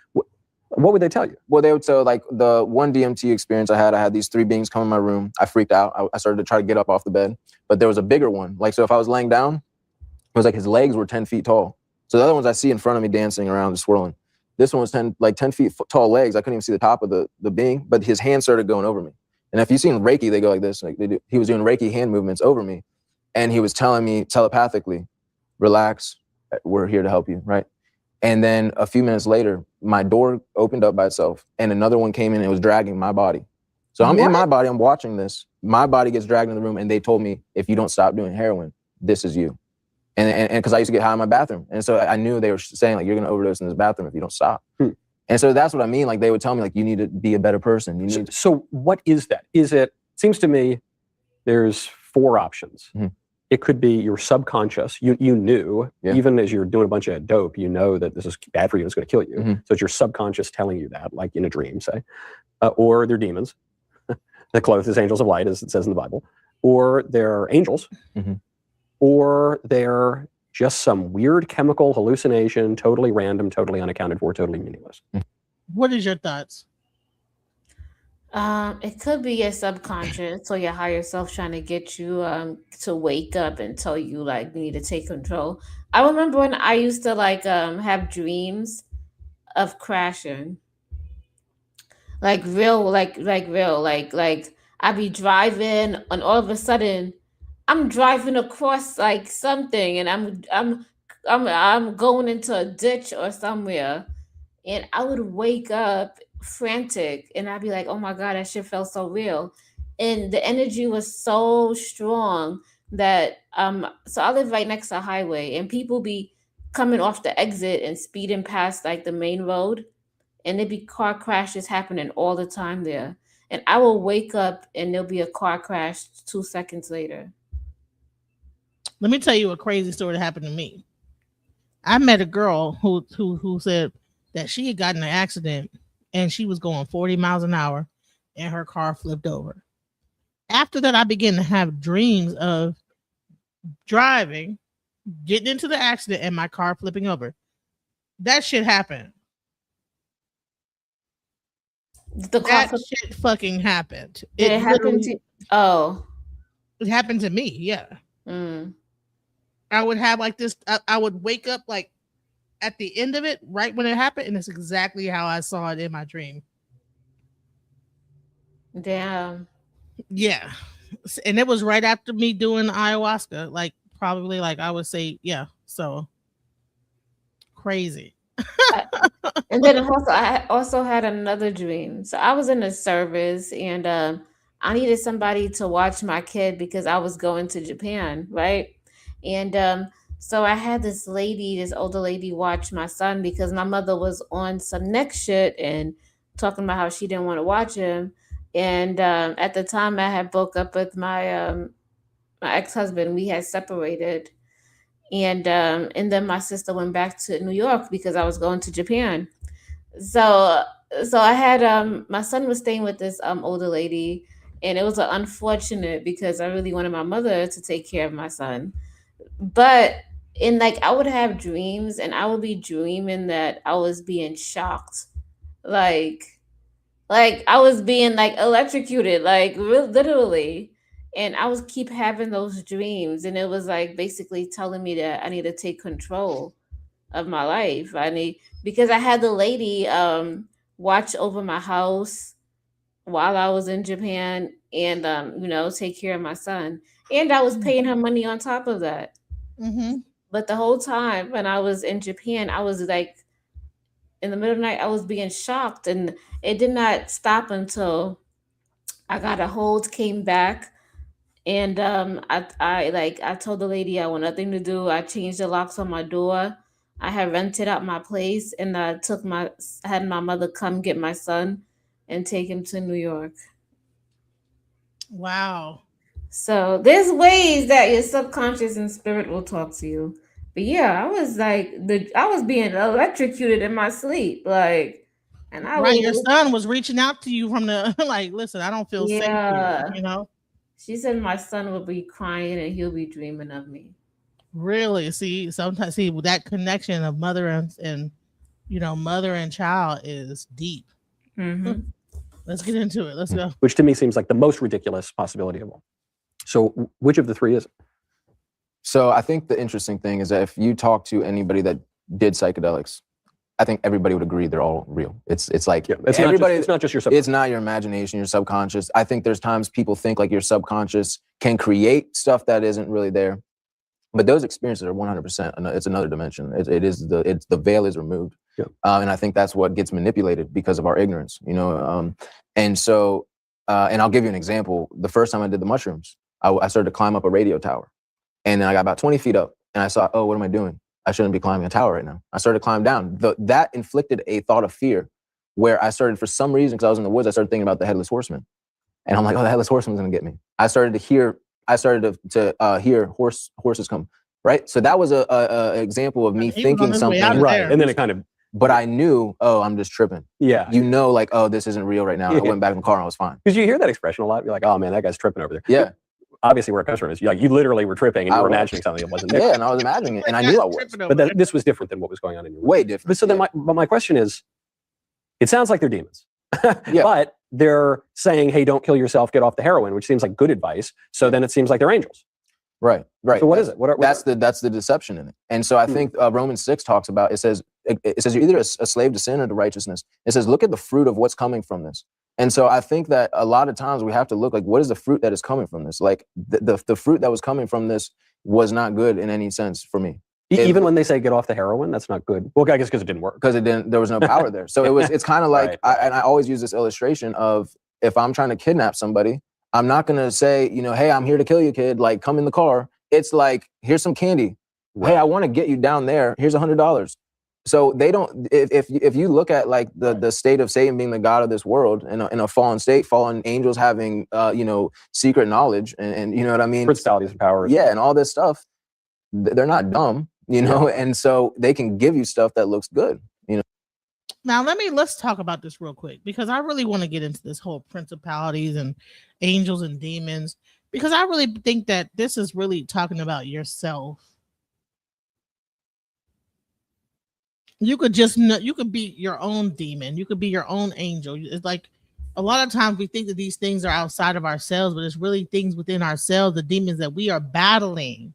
What would they tell you?
Well, they would tell, like the one DMT experience I had these three beings come in my room. I freaked out. I started to try to get up off the bed, but there was a bigger one. Like, so if I was laying down, it was like his legs were 10 feet tall. So the other ones I see in front of me dancing around and swirling. This one was 10 feet tall legs. I couldn't even see the top of the being, but his hands started going over me. And if you've seen Reiki, they go like this. Like he was doing Reiki hand movements over me. And he was telling me telepathically, relax, we're here to help you, right? And then a few minutes later, my door opened up by itself and another one came in and it was dragging my body. So I'm in my body, I'm watching this. My body gets dragged in the room and they told me, if you don't stop doing heroin, this is you. And because I used to get high in my bathroom. And so I knew they were saying like, you're going to overdose in this bathroom if you don't stop. And so that's what I mean. Like they would tell me like, you need to be a better person.
So what is that? Seems to me there's 4 options. Mm-hmm. It could be your subconscious. You knew, even as you're doing a bunch of dope, you know that this is bad for you and it's going to kill you. Mm-hmm. So it's your subconscious telling you that, like in a dream, say. Or they're demons. The clothed as angels of light, as it says in the Bible. Or they're angels. Mm-hmm. Or they're just some weird chemical hallucination, totally random, totally unaccounted for, totally meaningless.
What is your thoughts?
It could be your subconscious, so your higher self trying to get you to wake up and tell you like you need to take control. I remember when I used to like have dreams of crashing, like I'd be driving and all of a sudden I'm driving across like something and I'm I'm going into a ditch or somewhere, and I would wake up frantic, and I'd be like, "Oh my god, that shit felt so real," and the energy was so strong that So I live right next to a highway, and people be coming off the exit and speeding past like the main road, and there be car crashes happening all the time there. And I will wake up and there'll be a car crash 2 seconds later.
Let me tell you a crazy story that happened to me. I met a girl who said that she had gotten in an accident and she was going 40 miles an hour and her car flipped over. After that, I began to have dreams of driving, getting into the accident, and my car flipping over. That shit happened.
The car
That shit fucking happened.
Did it happen to? Oh,
It happened to me. Yeah. I would have like this. I would wake up like at the end of it, right when it happened, and it's exactly how I saw it in my dream.
damn.
Yeah, and it was right after me doing ayahuasca. Like probably like I would say, yeah. So crazy.
And then I also had another dream. So I was in a service, and I needed somebody to watch my kid because I was going to Japan, right? And so I had this older lady, watch my son because my mother was on some next shit and talking about how she didn't want to watch him. And at the time, I had broke up with my ex-husband. We had separated, and then my sister went back to New York because I was going to Japan. So I had my son was staying with this older lady, and it was unfortunate because I really wanted my mother to take care of my son. But in like I would have dreams, and I would be dreaming that I was being shocked, like I was being like electrocuted, like literally. And I was keep having those dreams, and it was like basically telling me that I need to take control of my life. Because I had the lady watch over my house while I was in Japan, and take care of my son. And I was paying her money on top of that.
Mm-hmm.
But the whole time when I was in Japan, I was like in the middle of the night, I was being shocked, and it did not stop until I got a hold, came back, and I told the lady I want nothing to do. I changed the locks on my door. I had rented out my place, and I had my mother come get my son and take him to New York.
Wow.
So there's ways that your subconscious and spirit will talk to you. But yeah, I was being electrocuted in my sleep, like, and
Right, your son was reaching out to you from the like, listen, I don't feel safe
Yeah.
here, you know?
She said my son will be crying and he'll be dreaming of me.
Really? Sometimes that connection of mother and mother and child is deep. Let's get into it. Let's go.
Which to me seems like the most ridiculous possibility of all. So which of the three is it?
So I think the interesting thing is that if you talk to anybody that did psychedelics, I think everybody would agree they're all real. It's like everybody.
It's not just your subconscious.
It's not your imagination, your subconscious. I think there's times people think like your subconscious can create stuff that isn't really there, but those experiences are 100%. It's another dimension. It's the veil is removed, and I think that's what gets manipulated because of our ignorance. And so and I'll give you an example. The first time I did the mushrooms, I started to climb up a radio tower, and then I got about 20 feet up, and I saw, oh, what am I doing? I shouldn't be climbing a tower right now. I started to climb down. That inflicted a thought of fear where I started, for some reason, because I was in the woods, I started thinking about the Headless Horseman. And I'm like, oh, the Headless Horseman's going to get me. I started to hear horses come, right? So that was a example of me thinking something.
Right, and then it kind of...
But I knew, oh, I'm just tripping.
Yeah.
Like, oh, this isn't real right now. I went back in the car and I was fine.
Because you hear that expression a lot. You're like, oh, man, that guy's tripping over there.
Yeah.
Obviously, where it comes from is you literally were tripping and you were imagining something that wasn't there.
Yeah, and I was imagining it, and I knew I was.
But this was different than what was going on in your world.
Way different.
But so then my question is, it sounds like they're demons.
Yeah.
But they're saying, hey, don't kill yourself, get off the heroin, which seems like good advice. So then it seems like they're angels.
Right.
So what is it?
That's the deception in it. And so I think Romans 6 talks about, it says you're either a slave to sin or to righteousness. It says, look at the fruit of what's coming from this. And so I think that a lot of times we have to look like, what is the fruit that is coming from this? Like the fruit that was coming from this was not good in any sense for me.
Even when they say get off the heroin, that's not good. Well, I guess because it didn't work.
Because there was no power there. So it's kind of like,
Right.
I always use this illustration of, if I'm trying to kidnap somebody, I'm not going to say, hey, I'm here to kill you, kid. Like, come in the car. It's like, here's some candy. Right. Hey, I want to get you down there. Here's $100. So they don't, if you look at like the state of Satan being the God of this world in a fallen state, fallen angels having, secret knowledge and you know what I mean?
Principalities and powers.
Yeah. And all this stuff, they're not dumb, and so they can give you stuff that looks good,
Now let's talk about this real quick, because I really want to get into this whole principalities and angels and demons, because I really think that this is really talking about yourself. You could be your own demon. You could be your own angel. It's like a lot of times we think that these things are outside of ourselves, but it's really things within ourselves, the demons that we are battling.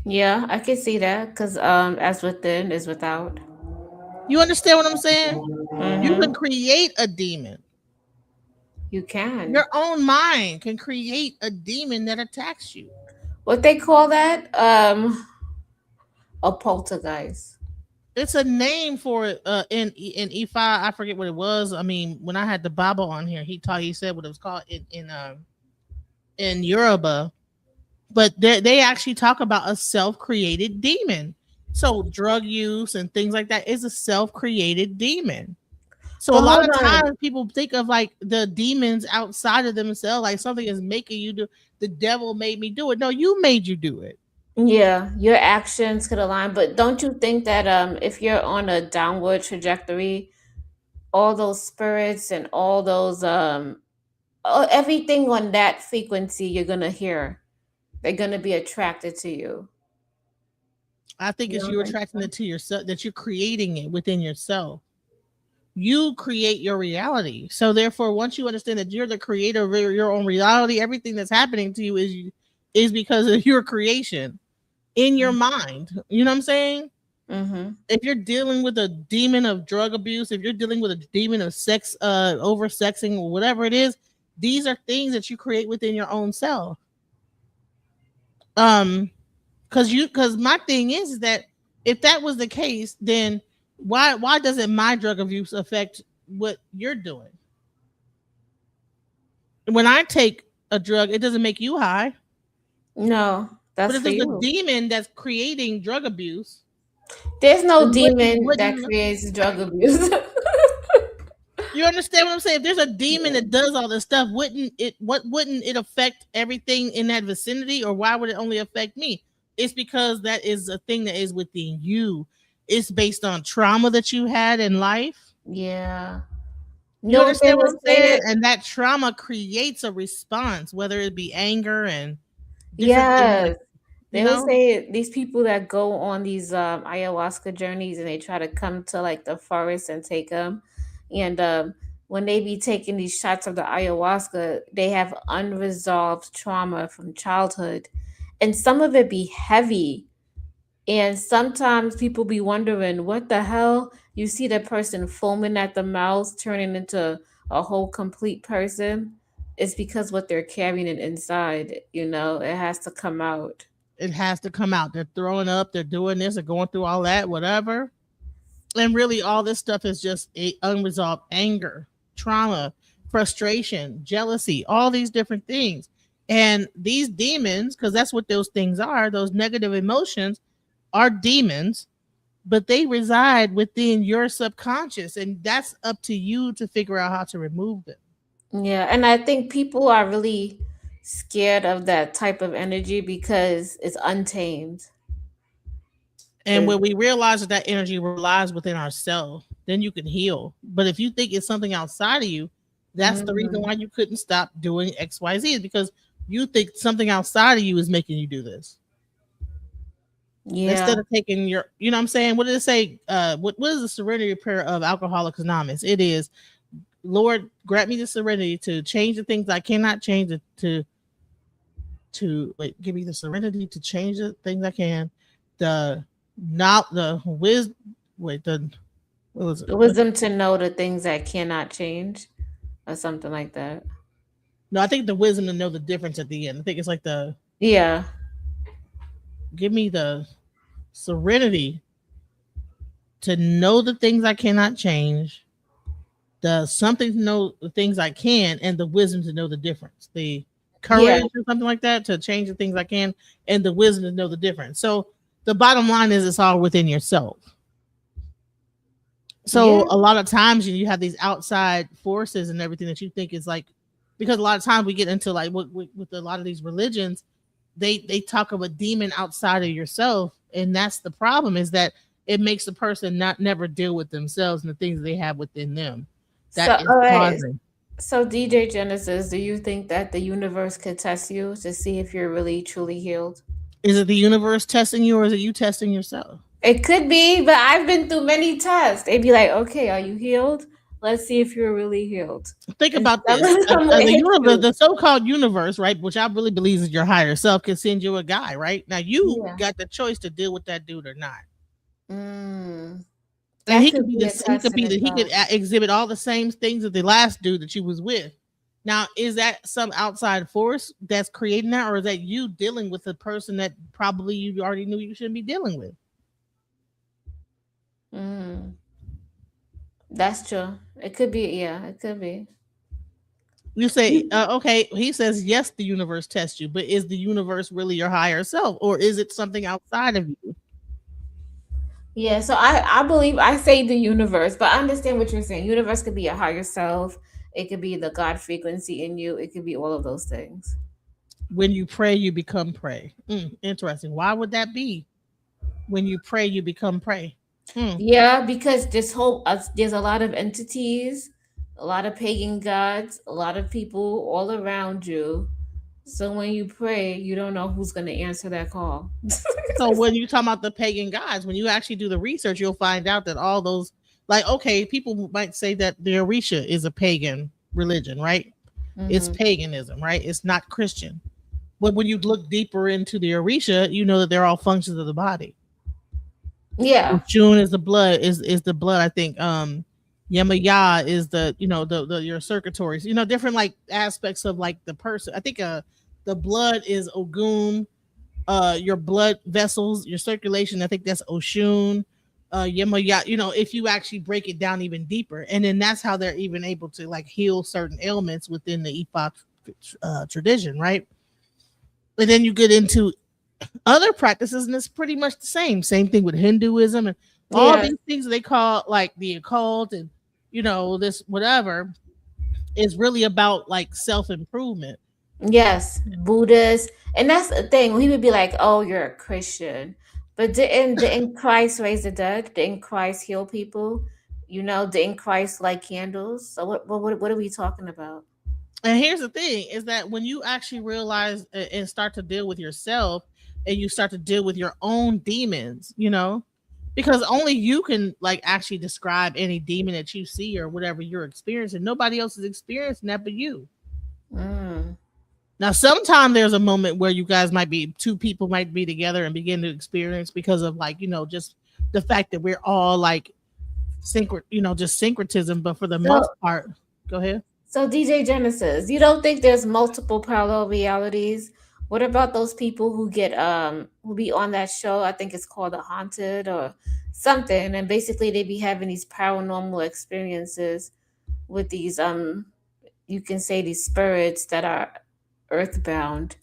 Yeah, I can see that, because as within is without.
You understand what I'm saying?
Mhm.
You can create a demon.
You can.
Your own mind can create a demon that attacks you.
What they call that? A poltergeist.
It's a name for it in E5. I forget what it was. I mean, when I had the Bible on here, he said what it was called in Yoruba. But they actually talk about a self-created demon. So drug use and things like that is a self-created demon. So a lot of times people think of like the demons outside of themselves, like something is making you do. The devil made me do it. No, you made you do it.
Yeah, your actions could align, but don't you think that if you're on a downward trajectory, all those spirits and all those everything on that frequency you're gonna hear, they're gonna be attracted to you.
I think it's you attracting it to yourself, that you're creating it within yourself. You create your reality. So therefore, once you understand that you're the creator of your own reality, everything that's happening to you is because of your creation in your mind. You know what I'm saying?
Mm-hmm.
If you're dealing with a demon of drug abuse, if you're dealing with a demon of sex, over-sexing, or whatever it is, these are things that you create within your own self. Because my thing is that if that was the case, then why doesn't my drug abuse affect what you're doing? When I take a drug, it doesn't make you high.
No, that's
but if
for
it's
you.
a demon that's creating drug abuse,
there's no demon that creates drug abuse.
You understand what I'm saying? If there's a demon that does all this stuff, wouldn't it affect everything in that vicinity, or why would it only affect me? It's because that is a thing that is within you. It's based on trauma that you had in life.
Yeah.
You understand what I'm saying? And that trauma creates a response, whether it be anger and
yes. They would say these people that go on these ayahuasca journeys and they try to come to like the forest and take them. And when they be taking these shots of the ayahuasca, they have unresolved trauma from childhood. And some of it be heavy. And sometimes people be wondering, what the hell? You see the person foaming at the mouth, turning into a whole complete person. It's because what they're carrying inside, it has to come out.
It has to come out. They're throwing up, they're doing this, they're going through all that, whatever. And really all this stuff is just unresolved anger, trauma, frustration, jealousy, all these different things. And these demons, because that's what those things are, those negative emotions are demons, but they reside within your subconscious, and that's up to you to figure out how to remove them.
Yeah, and I think people are really scared of that type of energy because it's untamed.
And when we realize that energy relies within ourselves, then you can heal. But if you think it's something outside of you, that's the reason why you couldn't stop doing XYZ, is because you think something outside of you is making you do this.
Yeah.
Instead of taking your, you know what I'm saying? What did it say? What is the serenity prayer of Alcoholics Anonymous? It is, Lord, grant me the serenity to change the things I cannot change, give me the serenity to change the things I can. The
wisdom to know the things that cannot change, or something like that.
No, I think the wisdom to know the difference at the end. I think it's like
yeah.
give me the serenity to know the things I cannot change, the something to know the things I can, and the wisdom to know the difference. The
Yeah.
courage or something like that to change the things I can, and the wisdom to know the difference. So the bottom line is it's all within yourself. So
Yeah.
a lot of times you have these outside forces and everything that you think is like, because a lot of times we get into like with a lot of these religions, they talk of a demon outside of yourself, and that's the problem, is that it makes the person not never deal with themselves and the things they have within them.
So,
That is
all right.
causing.
So, DJ Genesis, do you think that the universe could test you to see if you're really truly healed?
Is it the universe testing you, or is it you testing yourself?
It could be, but I've been through many tests. They'd be like, okay, are you healed? Let's see if you're really healed.
Think
And
about
some,
this:
some will hit you.
the so-called universe, right? Which I really believe is your higher self, can send you a guy, right? Now you
Yeah.
got the choice to deal with that dude or not.
Mm,
And
that
he could
could
be
be a
this. He could
test in
be that. He could
itself.
exhibit all the same things that the last dude that you was with. Now, is that some outside force that's creating that, or is that you dealing with a person that probably you already knew you shouldn't be dealing with?
Mm, that's true. It could be, yeah, it could be.
You say, okay. He says yes, the universe tests you, but is the universe really your higher self, or is it something outside of you?
Yeah, so I believe I say the universe, but I understand what you're saying. Universe could be a higher self. It could be the God frequency in you. It could be all of those things.
When you pray, you become prey. Interesting. Why would that be? When you pray, you become prey. Hmm.
Yeah, because there's a lot of entities, a lot of pagan gods, a lot of people all around you. So when you pray, you don't know who's going to answer that call.
So when you talk about the pagan gods, when you actually do the research, you'll find out that all those, like, okay, people might say that the Orisha is a pagan religion, right? It's
Hmm.
paganism, right? It's not Christian. But when you look deeper into the Orisha, you know that they're all functions of the body.
Yeah.
June is the blood, is the blood. I think Yemaya is the, the your circulatories, different like aspects of like the person. I think the blood is Ogun, your blood vessels, your circulation. I think that's Oshun, Yemaya. If you actually break it down even deeper, and then that's how they're even able to like heal certain ailments within the Ifa tradition, right? And then you get into other practices, and it's pretty much the same thing with Hinduism and all
Yeah.
these things they call like the occult, and this whatever is really about like self-improvement.
Yes, Buddhist. And that's the thing. He would be like, "Oh, you're a Christian." But didn't Christ raise the dead? Didn't Christ heal people? Didn't Christ light candles? So what are we talking about?
And here's the thing is that when you actually realize and start to deal with yourself, and you start to deal with your own demons, because only you can like actually describe any demon that you see or whatever you're experiencing. Nobody else is experiencing that but you.
Mm.
Now, sometimes there's a moment where you guys might be, two people might be together and begin to experience, because of like, just the fact that we're all like just syncretism. But for the most
So
part, go ahead.
so DJ Genesis, you don't think there's multiple parallel realities? What about those people who be on that show? I think it's called The Haunted or something, and basically they be having these paranormal experiences with these you can say these spirits that are earthbound,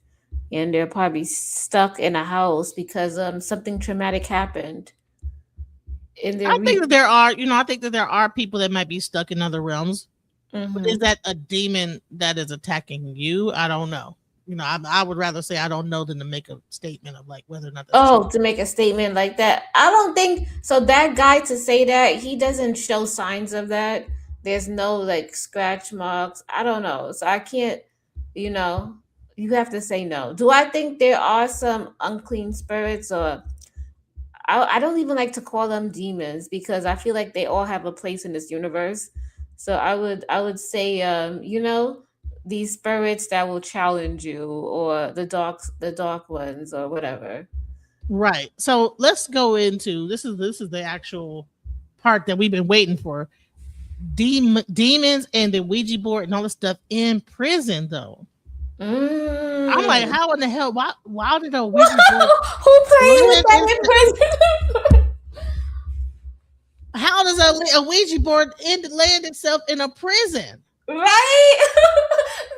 and they're probably stuck in a house because something traumatic happened in their
I think that I think that there are people that might be stuck in other realms. But is
Mhm.
that a demon that is attacking you? I don't know. I would rather say I don't know than to make a statement of like whether or not that's true.
Oh, to make a statement like that. I don't think so. That guy to say that, he doesn't show signs of that. There's no like scratch marks. I don't know. So I can't, you know, you have to say no. Do I think there are some unclean spirits, or I don't even like to call them demons because I feel like they all have a place in this universe. So I would say these spirits that will challenge you, or the dark ones, or whatever.
Right. So let's go into this is the actual part that we've been waiting for. Demons and the Ouija board and all this stuff in prison, though. I'm like, how in the hell? Why did a Ouija board?
Who plays with that in prison?
How does a Ouija board land itself in a prison?
Right?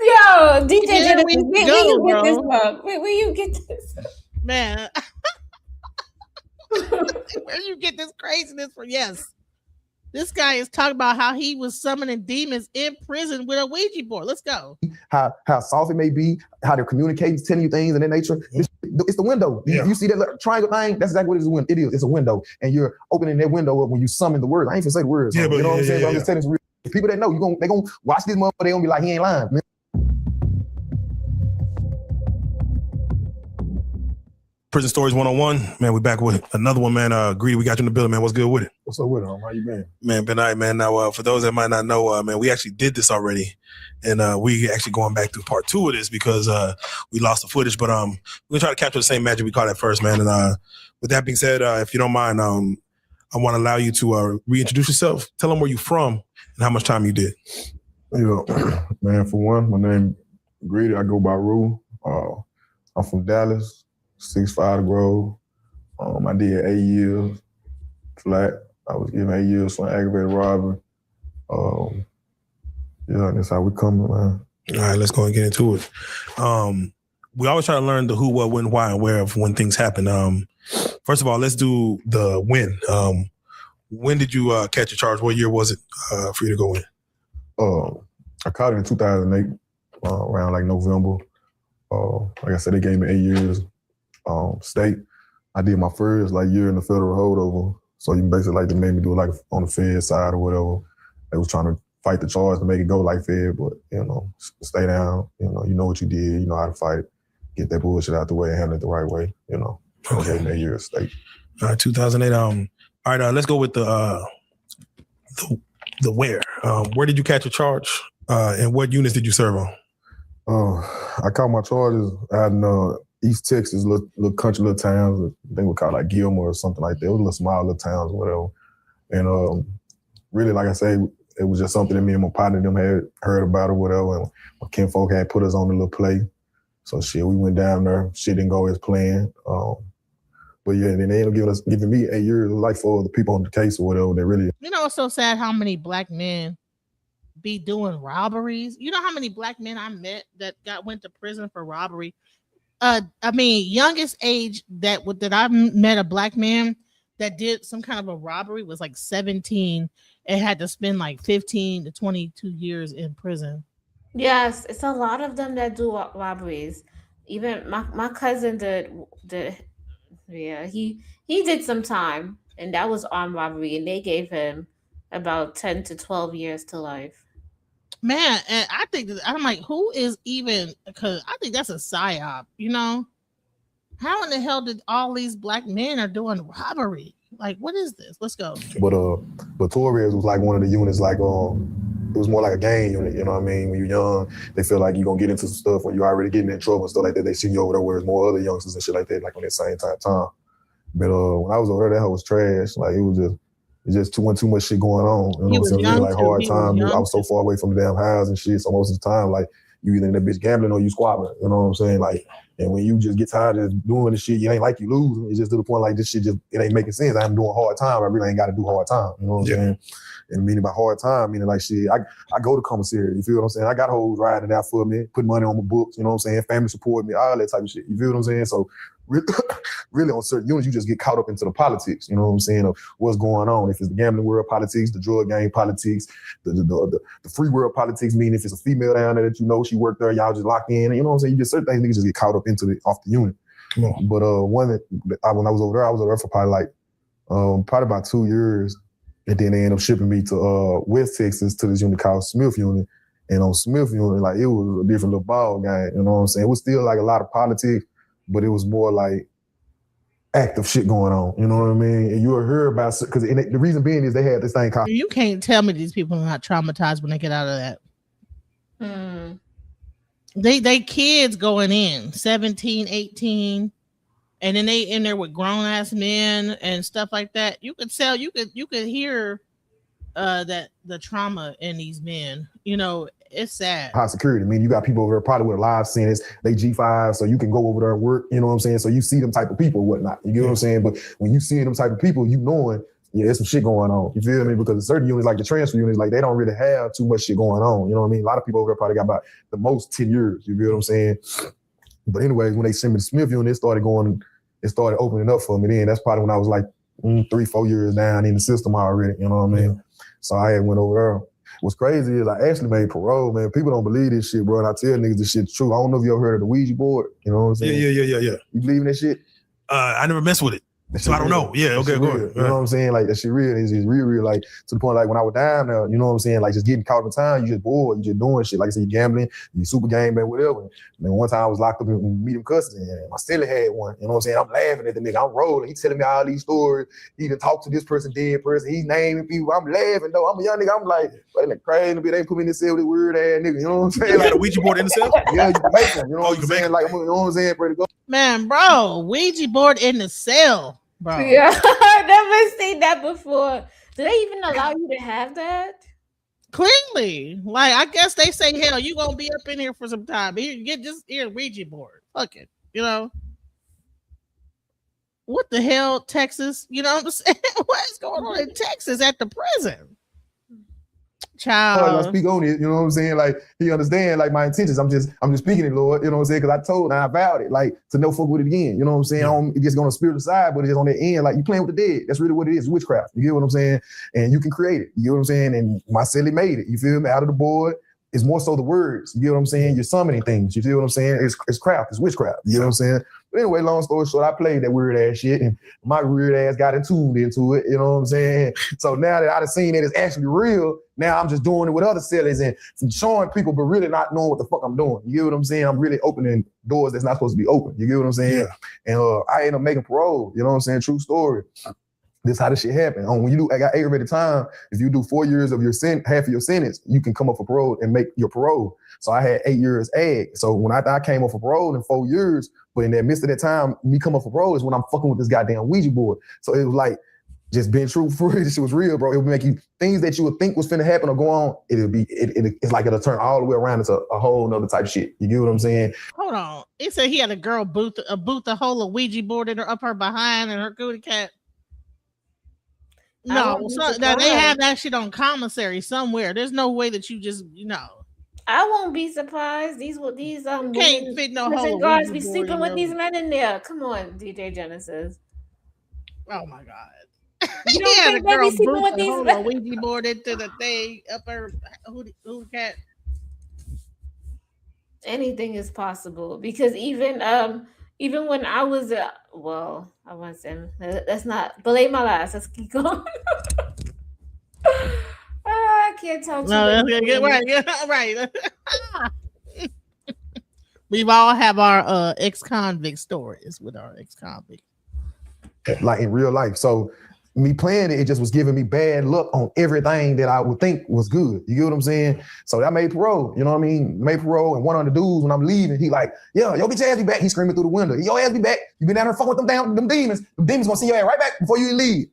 Yo, DJ
Here
Genesis,
we
where
go,
you get this
bro.
from? Where you get this?
Man, where you get this craziness from? Yes. This guy is talking about how he was summoning demons in prison with a Ouija board. Let's go.
How soft it may be, how they're communicating, telling you things in that nature. It's the window.
Yeah.
You see that little triangle thing? That's exactly what it is. It's a window. And you're opening that window up when you summon the words. I ain't gonna say the words.
Yeah,
you
but
know what I'm saying?
yeah,
I'm just telling you, people that know, they gonna watch this motherfucker, they gonna be like, he ain't lying. Man.
Prison Stories 101. Man, we back with another one, man. Greedy, we got you in the building, man. What's good with it?
What's up with it? How you been?
Man, been all right, man. Now, for those that might not know, man, we actually did this already. And we actually going back through part 2 of this because we lost the footage. But we're going to try to capture the same magic we caught at first, man. And with that being said, if you don't mind, I want to allow you to reintroduce yourself. Tell them where you're from and how much time you did.
Yeah, man, for one, my name is Greedy. I go by Rue. I'm from Dallas, 6'5" to grow. I did 8 years flat. I was given 8 years for aggravated robbery. Yeah, that's how we come, man.
All right, let's go and get into it. We always try to learn the who, what, when, why, and where of when things happen. First of all, let's do the when. When did you catch a charge? What year was it for you to go in?
I caught it in 2008, around like November. Like I said, they gave me 8 years state. I did my first year in the federal holdover. So you basically they made me do it on the Fed side or whatever. They was trying to fight the charge to make it go like Fed, but stay down. You know what you did. You know how to fight. Get that bullshit out the way and handle it the right way. Okay. Gave me 8 years state.
All right, 2008. All right, let's go with the where. Where did you catch a charge? And what units did you serve on?
I caught my charges out in East Texas, little country, little towns. I think we call it Gilmore or something like that. It was little small little towns or whatever. And really, like I say, it was just something that me and my partner them had heard about or whatever. And my kinfolk had put us on the little play. So we went down there. Shit didn't go as planned. But yeah, then they ended up giving me 8 years. It was like for the people on the case or whatever. They really.
It's so sad how many black men be doing robberies. You know how many black men I met that went to prison for robbery? Youngest age that I met a black man that did some kind of a robbery was 17 and had to spend 15 to 22 years in prison.
Yes, it's a lot of them that do robberies. Even my cousin did. Yeah, he did some time, and that was armed robbery, and they gave him about 10 to 12 years to life.
Man, and I think I'm like, who is even? Because I think that's a psyop. How in the hell did all these black men are doing robbery? What is this? Let's go.
But Torres was one of the units. It was more like a gang unit. You know what I mean? When you're young, they feel like you're gonna get into some stuff when you're already getting in trouble and stuff like that. They see you over there where there's more other youngsters and shit like that, on that same time. But when I was over there, that hoe was trash. It was just too much shit going on. You know what I'm saying? Hard time. I was so far away from the damn house and shit. So most of the time, you either in that bitch gambling or you squabbling. You know what I'm saying? And when you just get tired of doing this shit, you ain't you losing. It's just to the point this shit just, it ain't making sense. I'm doing hard time. I really ain't got to do hard time. You know what I'm saying? And meaning by hard time, meaning shit, I go to commissary. You feel what I'm saying? I got hoes riding out for me, put money on my books. You know what I'm saying? Family support me, all that type of shit. You feel what I'm saying? So really on certain units, you just get caught up into the politics. You know what I'm saying? Of what's going on. If it's the gambling world politics, the drug gang politics, the free world politics, meaning if it's a female down there that she worked there, y'all just locked in. You know what I'm saying? You just certain things niggas just get caught up into off the unit. But when I was over there for probably about 2 years. And then they ended up shipping me to West Texas to this unit called Smith Unit. And on Smith Unit, it was a different little ball game. You know what I'm saying? It was still a lot of politics, but it was more active shit going on. You know what I mean? And you will hear about, because the reason being is they had this thing called.
You can't tell me these people are not traumatized when they get out of that. They kids going in 17, 18. And then they in there with grown ass men and stuff like that. You could tell, you could hear that the trauma in these men, It's sad.
high security. I mean, you got people over there probably with a live sentence, they G5, so you can go over there and work, you know what I'm saying? So you see them type of people and whatnot. You get what I'm saying? But when you see them type of people, you knowing, yeah, there's some shit going on. You feel me? Because certain units, like the transfer units, like they don't really have too much shit going on. You know what I mean? A lot of people over there probably got about the most 10 years. You feel what I'm saying? But anyways, when they sent me to Smith unit, it started opening up for me then. That's probably when I was like 3-4 years down in the system already. You know what I mean? So I had went over there. What's crazy is I actually made parole, man. People don't believe this shit, bro. And I tell niggas this shit's true. I don't know if you ever heard of the Ouija board. You know what I'm saying?
Yeah.
You believe in that shit?
I never messed with it. So I don't know. Yeah, okay, go ahead.
You know what I'm saying? Like, that shit real. It's real, like, to the point, like, when I was down there, you know what I'm saying? Like, just getting caught in time, you just bored, you just doing shit. Like I said, you gambling, you super gambling, whatever. And then one time I was locked up in Medium Custody, and my silly had one. You know what I'm saying? I'm laughing at the nigga. I'm rolling. He telling me all these stories. He done talked to this person, dead person. He's naming people. I'm laughing, though. I'm a young nigga. I'm like, that crazy. They put me in the cell with this weird ass nigga. You know what I'm saying?
You got a Ouija board in the cell?
Yeah, you can make them. You know what
you
I'm
can make
saying? Like, you know what I'm saying? Ready to go.
Man, bro, Ouija board in the cell, bro.
Yeah, I've never seen that before. Do they even allow you to have that?
Clearly, like I guess they say, hell, you gonna be up in here for some time. Here, get just here Ouija board. Fuck it, you know. What the hell, Texas? You know what I'm saying? What is going on in Texas at the prison? Child.
I speak on it, you know what I'm saying? Like, he understand, like, my intentions. I'm just speaking it, Lord, you know what I'm saying? Because I told and I vowed it, like, to no fuck with it again. You know what I'm saying? It just on the spiritual side, but it's just on the end, like, you playing with the dead. That's really what it is, witchcraft. You get what I'm saying? And you can create it. You get what I'm saying? And my silly made it. You feel me? Out of the board. It's more so the words. You get what I'm saying? You're summoning things. You feel what I'm saying? It's craft. It's witchcraft. You know what I'm saying? But anyway, long story short, I played that weird ass shit, and my weird ass got tuned into it. You know what I'm saying? So now that I've seen that it's actually real, now I'm just doing it with other sellers and showing people, but really not knowing what the fuck I'm doing. You get what I'm saying? I'm really opening doors that's not supposed to be open. You get what I'm saying? Yeah. And I ended up making parole. You know what I'm saying? True story. This is how this shit happened. When you do, I got aggravated time. If you do 4 years of your half of your sentence, you can come up for parole and make your parole. So I had 8 years ag. So when I came up for parole in 4 years, but in that midst of that time, me come up for parole is when I'm fucking with this goddamn Ouija board. So it was like just being true for it. This shit was real, bro. It would make you things that you would think was finna happen or go on. It's like it'll turn all the way around into a whole nother type of shit. You get what I'm saying?
Hold on. He said he had a girl boot the whole Ouija board in her up her behind and her cootie cat. No, now they have that shit on commissary somewhere. There's no way that you just,
I won't be surprised. These
can't fit no whole
guards be sleeping with these men in there. Come on, DJ Genesis.
Oh my god.
You don't think they be sleeping with these men?
Ouija board into the thing up her who cat.
Anything is possible because even when I was I want to say let's not belay my last. Let's keep going. I can't talk to
you. Right. We've all have our ex-convict stories with our ex-convict.
Like in real life. So me playing it just was giving me bad luck on everything that I would think was good. You get what I'm saying? So I made parole, you know what I mean? Made parole, and one of the dudes, when I'm leaving, he like, yo, bitch ass be back. He's screaming through the window. Yo ass be back. You been down there fucking with them demons. Them demons gonna see your ass right back before you leave.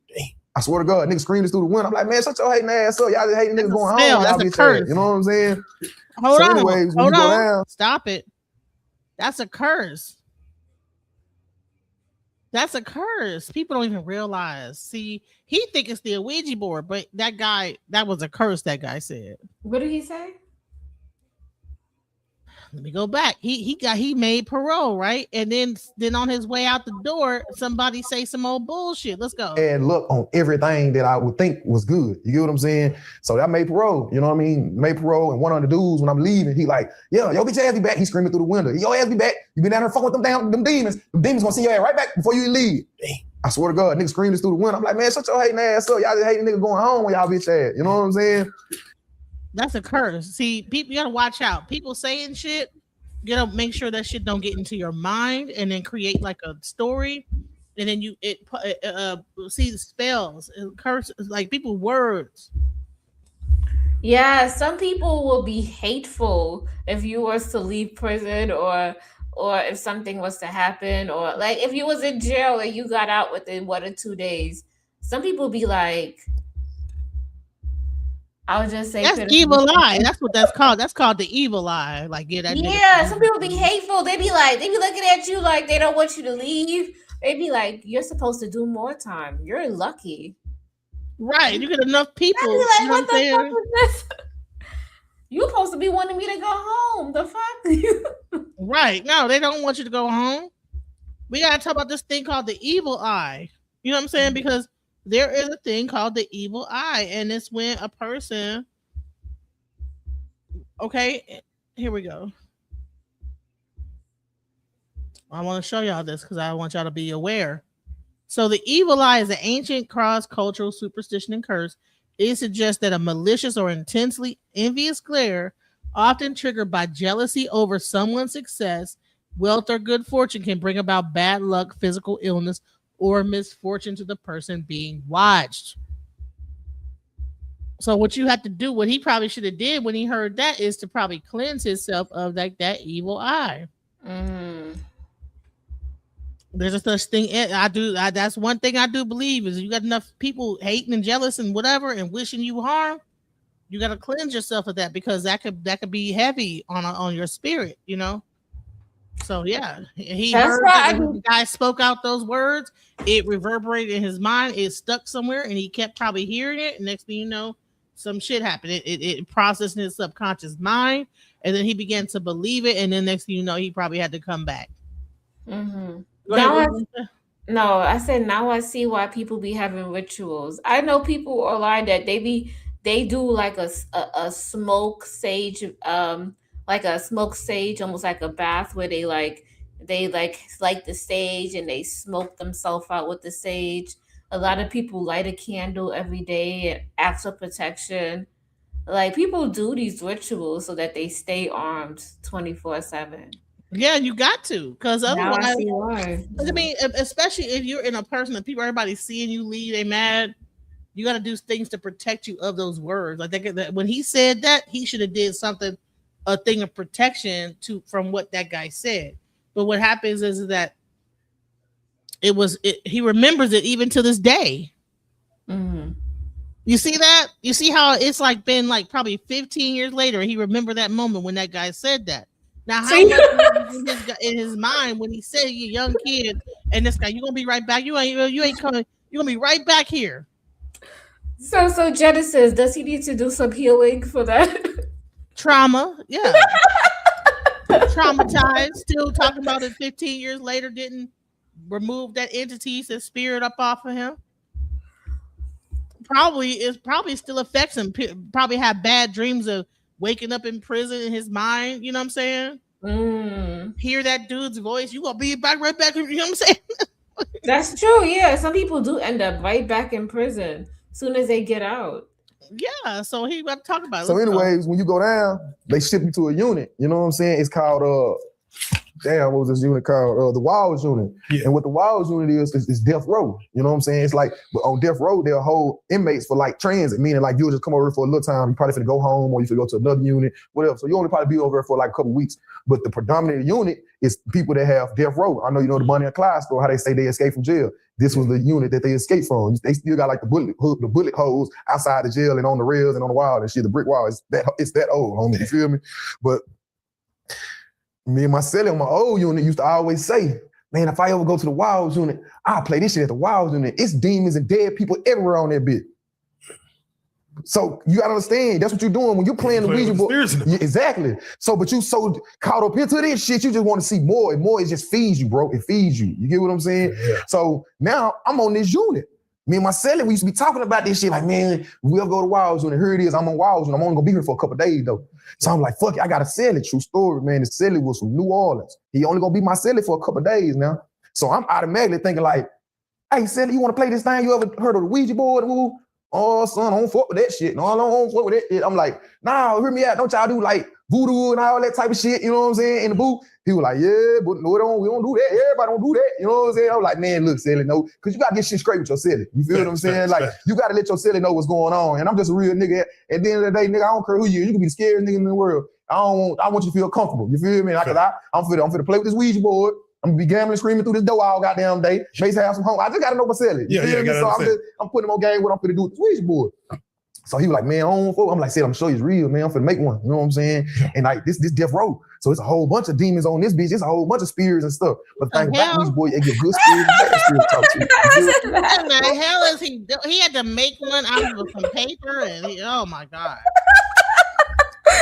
I swear to God, niggas screaming through the window. I'm like, man, shut your hating ass up. Y'all just hating niggas going home. Y'all be scared. You know what I'm saying?
Hold on.
Anyways,
Hold on. Stop it. That's a curse. That's a curse. People don't even realize. See, he think it's the Ouija board, but that was a curse. That guy said.
What did he say?
Let me go back. He made parole, right? And then on his way out the door, somebody say some old bullshit. Let's go.
And look on everything that I would think was good. You get what I'm saying? So I made parole. You know what I mean? Made parole, and one of the dudes, when I'm leaving, he like, yo bitch ass be back. He's screaming through the window. Yo ass be back. You been down there fucking with them demons. Them demons gonna see your ass right back before you leave. I swear to God, niggas screaming through the window. I'm like, man, shut your hating ass up. Y'all just hating niggas going home when y'all bitch ass. You know what I'm saying?
That's a curse. See, people, you gotta watch out. People saying shit, you gotta make sure that shit don't get into your mind and then create like a story. And then see the spells and curses, like people words.
Yeah, some people will be hateful if you was to leave prison or if something was to happen, or like if you was in jail and you got out within 1 or 2 days. Some people be like, I would just say
That's evil eye. That's what that's called. That's called the evil eye. Like, yeah, that nigga.
some people be hateful. They be looking at you like they don't want you to leave. They be like, you're supposed to do more time. You're lucky.
Right. You get enough people.
They be like,
you know
what the
I'm saying?
fuck is this? You supposed to be wanting me to go home. The fuck?
Right. No, they don't want you to go home. We gotta talk about this thing called the evil eye. You know what I'm saying? Because there is a thing called the evil eye, and it's when a person. Okay, here we go. I want to show y'all this because I want y'all to be aware. So the evil eye is an ancient cross-cultural superstition and curse. It suggests that a malicious or intensely envious glare, often triggered by jealousy over someone's success, wealth, or good fortune, can bring about bad luck, physical illness, or misfortune to the person being watched. So what you have to do, what he probably should have did when he heard that, is to probably cleanse himself of like that evil eye. There's a such thing. That's one thing I do believe is you got enough people hating and jealous and whatever and wishing you harm. You got to cleanse yourself of that because that could be heavy on your spirit, you know. So yeah, he heard that the guy spoke out those words. It reverberated in his mind. It stuck somewhere, and he kept probably hearing it. And next thing you know, some shit happened. It processed in his subconscious mind, and then he began to believe it. And then next thing you know, he probably had to come back.
No, I said now I see why people be having rituals. I know people online that they do like a smoke sage, like a smoke sage, almost like a bath where they light the sage and they smoke themselves out with the sage. A lot of people light a candle every day and ask for protection. Like people do these rituals so that they stay armed 24/7.
Yeah, you got to, because otherwise,
I see why.
I mean, especially if you're in a person that everybody's seeing you leave, they mad. You got to do things to protect you of those words. Like that when he said that, he should have did something, a thing of protection from what that guy said. But what happens is that he remembers it even to this day. You see that? You see how it's like been like probably 15 years later, he remembered that moment when that guy said that. Now, how much in his mind when he said you're a young kid and this guy, you're gonna be right back. You ain't coming. You're gonna be right back here.
So Genesis, does he need to do some healing for that?
Trauma, yeah. Traumatized, still talking about it 15 years later, didn't remove that entity, that spirit up off of him. Probably still affects him. Probably have bad dreams of waking up in prison in his mind. You know what I'm saying? Hear that dude's voice. You gonna be right back. You know what I'm saying?
That's true. Yeah, some people do end up right back in prison as soon as they get out.
Yeah, so he got to talk about it.
So anyways, when you go down, they ship you to a unit. You know what I'm saying? It's called what was this unit called? The Walls unit. Yeah. And what the Walls unit is death row. You know what I'm saying? It's like on death row, they'll hold inmates for like transit, meaning like you'll just come over for a little time. You probably finna go home or you finna go to another unit, whatever. So you only probably be over there for like a couple weeks. But the predominant unit is people that have death row. I know you know the Bonnie and Clyde story, how they say they escaped from jail. This was the unit that they escaped from. They still got like the bullet holes outside the jail and on the rails and on the wall and shit. The brick wall is that old, homie. You feel me? But me and my cellie on my old unit used to always say, man, if I ever go to the Wilds unit, I'll play this shit at the Wilds unit. It's demons and dead people everywhere on that bit. So you gotta understand, that's what you're doing when you're playing the Ouija board. Yeah, exactly. So, but you so caught up into this shit, you just want to see more and more. It just feeds you, bro. It feeds you. You get what I'm saying? Yeah. So now I'm on this unit. Me and my cellie, we used to be talking about this shit. Like, man, we'll go to Wilds unit. Here it is. I'm on Wilds unit. I'm only gonna be here for a couple of days though. So I'm like, fuck it, I gotta sell it. True story, man. The cellie was from New Orleans. He only gonna be my cellie for a couple of days now. So I'm automatically thinking like, hey, cellie, you wanna play this thing? You ever heard of the Ouija board? Woo? Oh, son, I don't fuck with that shit. No, I don't fuck with that shit. I'm like, nah, hear me out. Don't y'all do like voodoo and all that type of shit, you know what I'm saying, in the booth? He was like, yeah, but no, we don't do that. Everybody don't do that. You know what I'm saying? I was like, man, look, cellie, no, because you got to get shit straight with your cellie. You feel what I'm saying? Like, you got to let your cellie know what's going on. And I'm just a real nigga. At the end of the day, nigga, I don't care who you are. You can be the scariest nigga in the world. I want you to feel comfortable. You feel me? Like, I'm finna play with this Ouija board. I'm gonna be gambling, screaming through this door all goddamn day. Maybe have some home. I just gotta know my cellie. You feel me? So I'm putting him on game what I'm finna do with this Ouija board. So he was like, man, I don't fuck. I'm like, I'm sure he's real, man. I'm finna make one. You know what I'm saying? And like this death row. So it's a whole bunch of demons on this bitch. It's a whole bunch of spirits and stuff. But the thing about Ouija boy, they give good spirits and bad spirits to talk to you.
What the hell is he doing? He had to make one out of some paper and oh my God.
He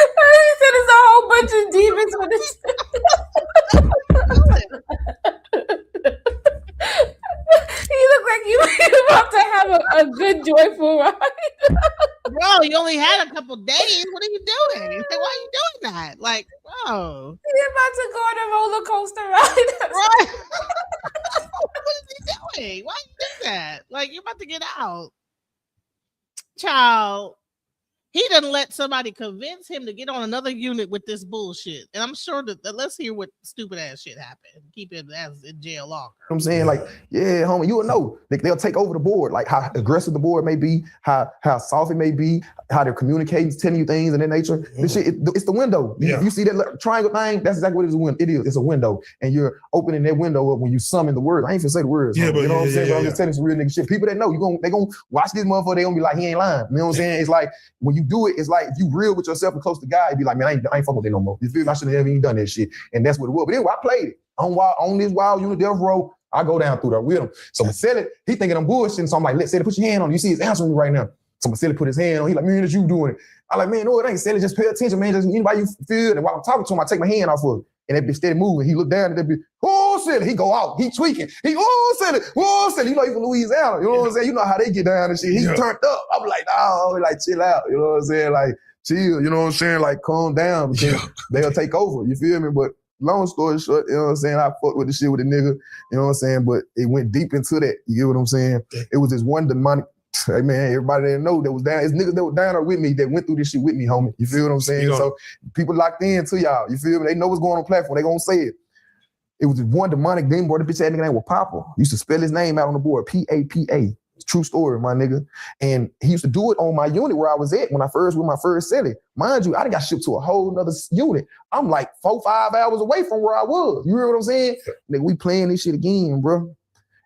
said it's a whole bunch of demons with this. You look like you're about to have a good, joyful ride.
Bro, you only had a couple days. What are you doing? He's like, why are you doing that? Like, bro.
You're about to go on a roller coaster ride.
Right. What is he doing? Why you do that? Like, you're about to get out. Child. He done let somebody convince him to get on another unit with this bullshit. And I'm sure that let's hear what stupid ass shit happened. Keep him as in jail longer.
I'm saying, like, yeah, homie, you will know. They'll take over the board, like how aggressive the board may be, how soft it may be, how they're communicating, telling you things of that nature. This shit, it's the window. You see that triangle thing? That's exactly what it is. It's a window. And you're opening that window up when you summon the words. I ain't finna say the words.
Yeah, but
you know what I'm saying? So I'm just telling some real nigga shit. People that know, they gonna watch this motherfucker, they gonna be like, he ain't lying. You know what I'm saying? It's like, when you do it, it's like if you real with yourself and close to God, you be like, man, I ain't fucking with that no more. You feel me? I shouldn't have even done that shit. And that's what it was. But anyway, I played it. On this wild unit death row, I go down through there with him. So Marcelli, he thinking I'm bullshitting. So I'm like, let's say put your hand on it. You see he's answering me right now. So Marcelli put his hand on. He like, man, that's you doing it. I like, man, no, it ain't Sally. Just pay attention, man. Just anybody you feel. And while I'm talking to him, I take my hand off of it. And that bitch steady moving. He look down at that bitch. Oh, Sally. He go out. He tweaking. He, oh, Sally. Oh, Sally. You know, you from Louisiana. You know what I'm saying? You know how they get down and shit. He turned up. I'm like, no, like, chill out. You know what I'm saying? Like, chill. You know what I'm saying? Like, calm down because they'll take over. You feel me? But long story short, you know what I'm saying? I fucked with the shit with the nigga. You know what I'm saying? But it went deep into that. You get what I'm saying? It was this one demonic. Hey man, everybody didn't know that was down. It's niggas that were down there with me that went through this shit with me, homie. You feel what I'm saying? So people locked in to y'all. You feel me? They know what's going on platform. They gonna say it. It was this one demonic demon boy. The bitch had nigga name was Papa. Used to spell his name out on the board. P-A-P-A. True story, my nigga. And he used to do it on my unit where I was at when I first with my first celly. Mind you, I done got shipped to a whole nother unit. I'm like 4-5 hours away from where I was. You hear what I'm saying? Nigga, we playing this shit again, bro.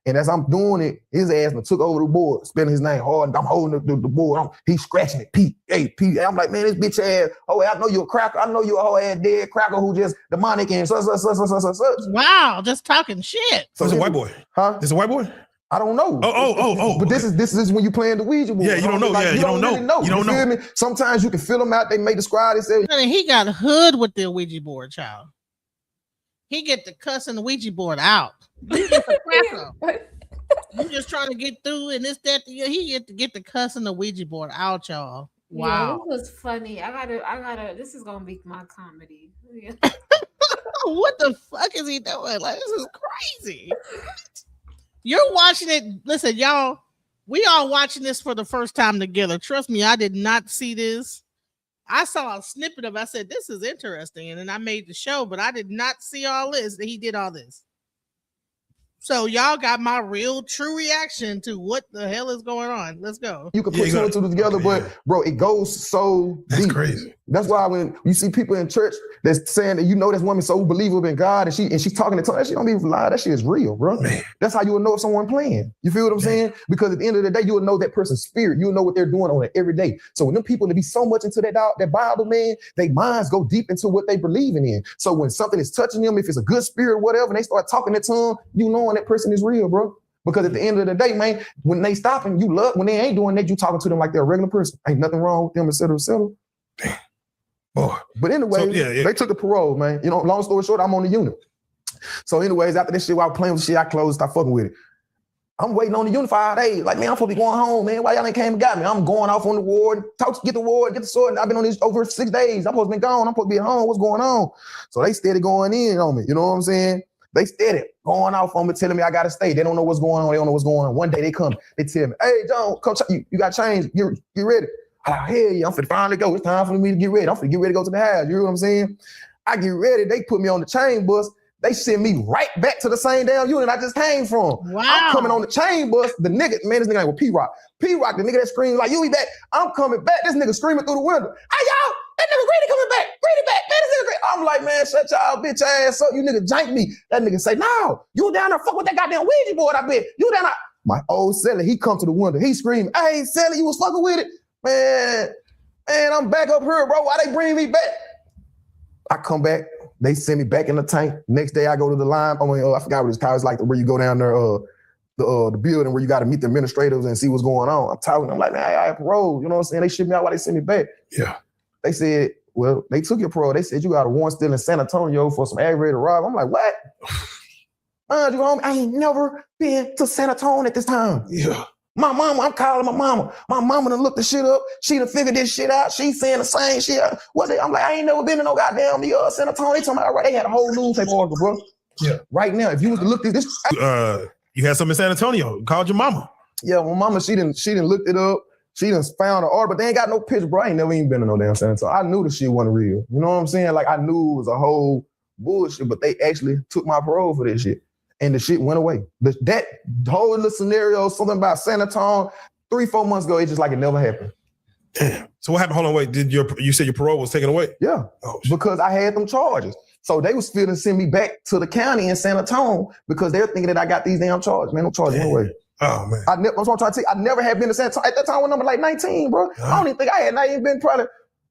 And as I'm doing it, his ass took over the board, spelling his name hard. I'm holding the board. He's scratching it. P-A-P. I'm like, man, this bitch ass. Oh, I know you're a cracker. I know you're a whole ass dead cracker who just demonic and such.
Wow, just talking shit.
So it's a white boy.
Huh?
It's a white boy?
I don't know.
Oh.
But this is when you playing the Ouija board.
Yeah, you don't know.
Like, you don't really know. You don't know. Me? Sometimes you can fill them out. They may describe it.
And he got hood with the Ouija board, child. He get the cussing the Ouija board out. You get the cracker. You just trying to get through and this, that, he get the cussing the Ouija board out, y'all. Wow.
Yeah, it was funny. I gotta, this is gonna be my comedy. Yeah.
What the fuck is he doing? Like, this is crazy. You're watching it. Listen, y'all, we all watching this for the first time together. Trust me, I did not see this. I saw a snippet of it. I said, this is interesting. And then I made the show, but I did not see all this. He did all this. So y'all got my real true reaction to what the hell is going on. Let's go.
You can put two and two together, but bro, it goes so
That's
deep.
crazy.
That's why when you see people in church that's saying that this woman so believable in God and she's talking to tongues, that shit don't even lie. That shit is real, bro. Man. That's how you will know if someone playing. You feel what I'm saying? Because at the end of the day, you will know that person's spirit. You will know what they're doing on it every day. So when them people to be so much into that Bible, man, their minds go deep into what they believing in. So when something is touching them, if it's a good spirit, whatever, and they start talking that tongue, you knowing that person is real, bro. Because at the end of the day, man, when they stopping, you love. When they ain't doing that, you talking to them like they're a regular person. Ain't nothing wrong with them, et cetera, et cetera.
Damn. Boy.
But anyway, they took the parole, man. You know, long story short, I'm on the unit. So anyways, after this shit, while I was playing with shit, I closed, start fucking with it. I'm waiting on the unit for 5 days. Like, man, I'm supposed to be going home, man. Why y'all ain't came and got me? I'm going off on the ward, get the ward, get the sword. And I've been on this over 6 days. I'm supposed to be gone. I'm supposed to be at home. What's going on? So they steady going in on me. You know what I'm saying? They steady going off on me, telling me I gotta stay. They don't know what's going on. They don't know what's going on. One day they come, they tell me, hey, John, come, you got change. Get ready. I'm like, hell yeah, I'm finna finally go. It's time for me to get ready. I'm finna get ready to go to the house. You know what I'm saying? I get ready. They put me on the chain bus. They send me right back to the same damn unit I just came from.
Wow.
I'm coming on the chain bus. The nigga, man, this nigga name was P-Rock. P-Rock, the nigga that screams like, you be back. I'm coming back. This nigga screaming through the window. Hey, y'all, that nigga Grady coming back. Grady back. Man, this nigga Grady. I'm like, man, shut y'all bitch ass up. You nigga jank me. That nigga say, no, you down there fuck with that goddamn Ouija board, I bet. You down there. My old Sally, he come to the window. He screaming, hey, Sally, you was fucking with it? man, I'm back up here, bro. Why they bring me back? I come back, they send me back in the tank. Next day I go to the line. I forgot what it's called. It's like where you go down there, the building where you got to meet the administrators and see what's going on. I'm talking, I'm like, man, I have parole. You know what I'm saying? They shipped me out while they sent me back.
Yeah.
They said, well, they took your parole. They said you got a warrant still in San Antonio for some aggravated robbery. I'm like, what? You homie, I ain't never been to San Antonio at this time.
Yeah.
My mama, I'm calling my mama. My mama done looked the shit up. She done figured this shit out. She saying the same shit. I'm like, I ain't never been to no goddamn San Antonio. They talking about, they had a whole newspaper article, bro.
Yeah.
Right now, if you was to look at this.
You had something in San Antonio. Called your mama.
Yeah, my mama, she done looked it up. She done found an article, but they ain't got no picture, bro. I ain't never even been to no damn San Antonio. I knew the shit wasn't real. You know what I'm saying? Like, I knew it was a whole bullshit, but they actually took my parole for this shit. And the shit went away. That whole little scenario, something about San Antonio, 3-4 months ago, it's just like it never happened.
Damn. So what happened? Hold on, wait. You said your parole was taken away?
Yeah.
Oh,
because I had them charges. So they was feeling to send me back to the county in San Antonio because they're thinking that I got these damn charges. Man, no charges went away.
Oh, man.
That's what I'm trying to tell you. I never had been to San Antonio. At that time, when I was like 19, bro. I don't even think I had not even been probably,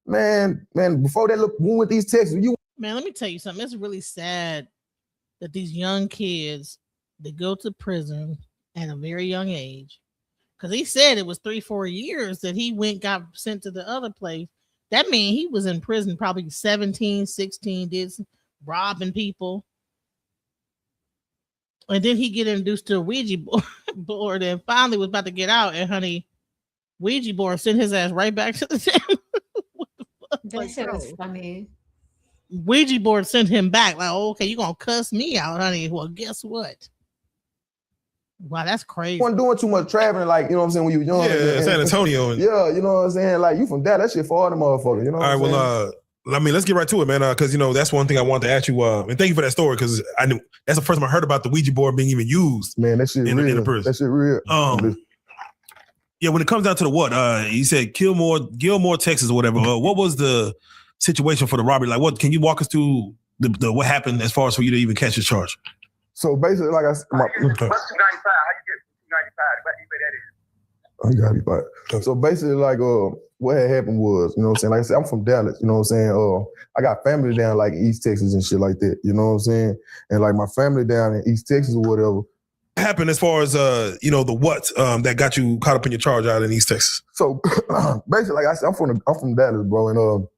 man, before that one with these texts.
Man, let me tell you something. It's really sad that these young kids, they go to prison at a very young age. Because he said it was 3-4 years that he got sent to the other place. That means he was in prison probably 17, 16, did some robbing people. And then he get introduced to a Ouija board and finally was about to get out. And honey, Ouija board sent his ass right back to the jail. What the fuck?
That shit was funny.
Ouija board sent him back. Like, oh, okay, you gonna cuss me out, honey. Well, guess what? Wow, that's crazy.
You wasn't doing too much traveling, like, you know what I'm saying, when you were young.
Yeah, San Antonio.
Yeah, you know what I'm saying? Like, you from that shit for all the motherfuckers, you know what I'm saying?
All right, well, I mean, let's get right to it, man, because, you know, that's one thing I wanted to ask you, and thank you for that story, because I knew that's the first time I heard about the Ouija board being even used.
Man, that shit real.
In the prison.
That shit real.
Yeah, when it comes down to the what, you said Gilmore, Texas, or whatever, what was the situation for the robbery? Like, what, can you walk us through the what happened as far as for you to even catch this charge?
So basically, like I said,
what's 295? How you get 295?
Oh, you gotta be right. So basically, like, what had happened was, you know what I'm saying? Like I said, I'm from Dallas, you know what I'm saying? I got family down like East Texas and shit like that, you know what I'm saying? And like my family down in East Texas or whatever.
What happened as far as, you know, the what that got you caught up in your charge out in East Texas?
So basically, like I said, I'm from Dallas, bro,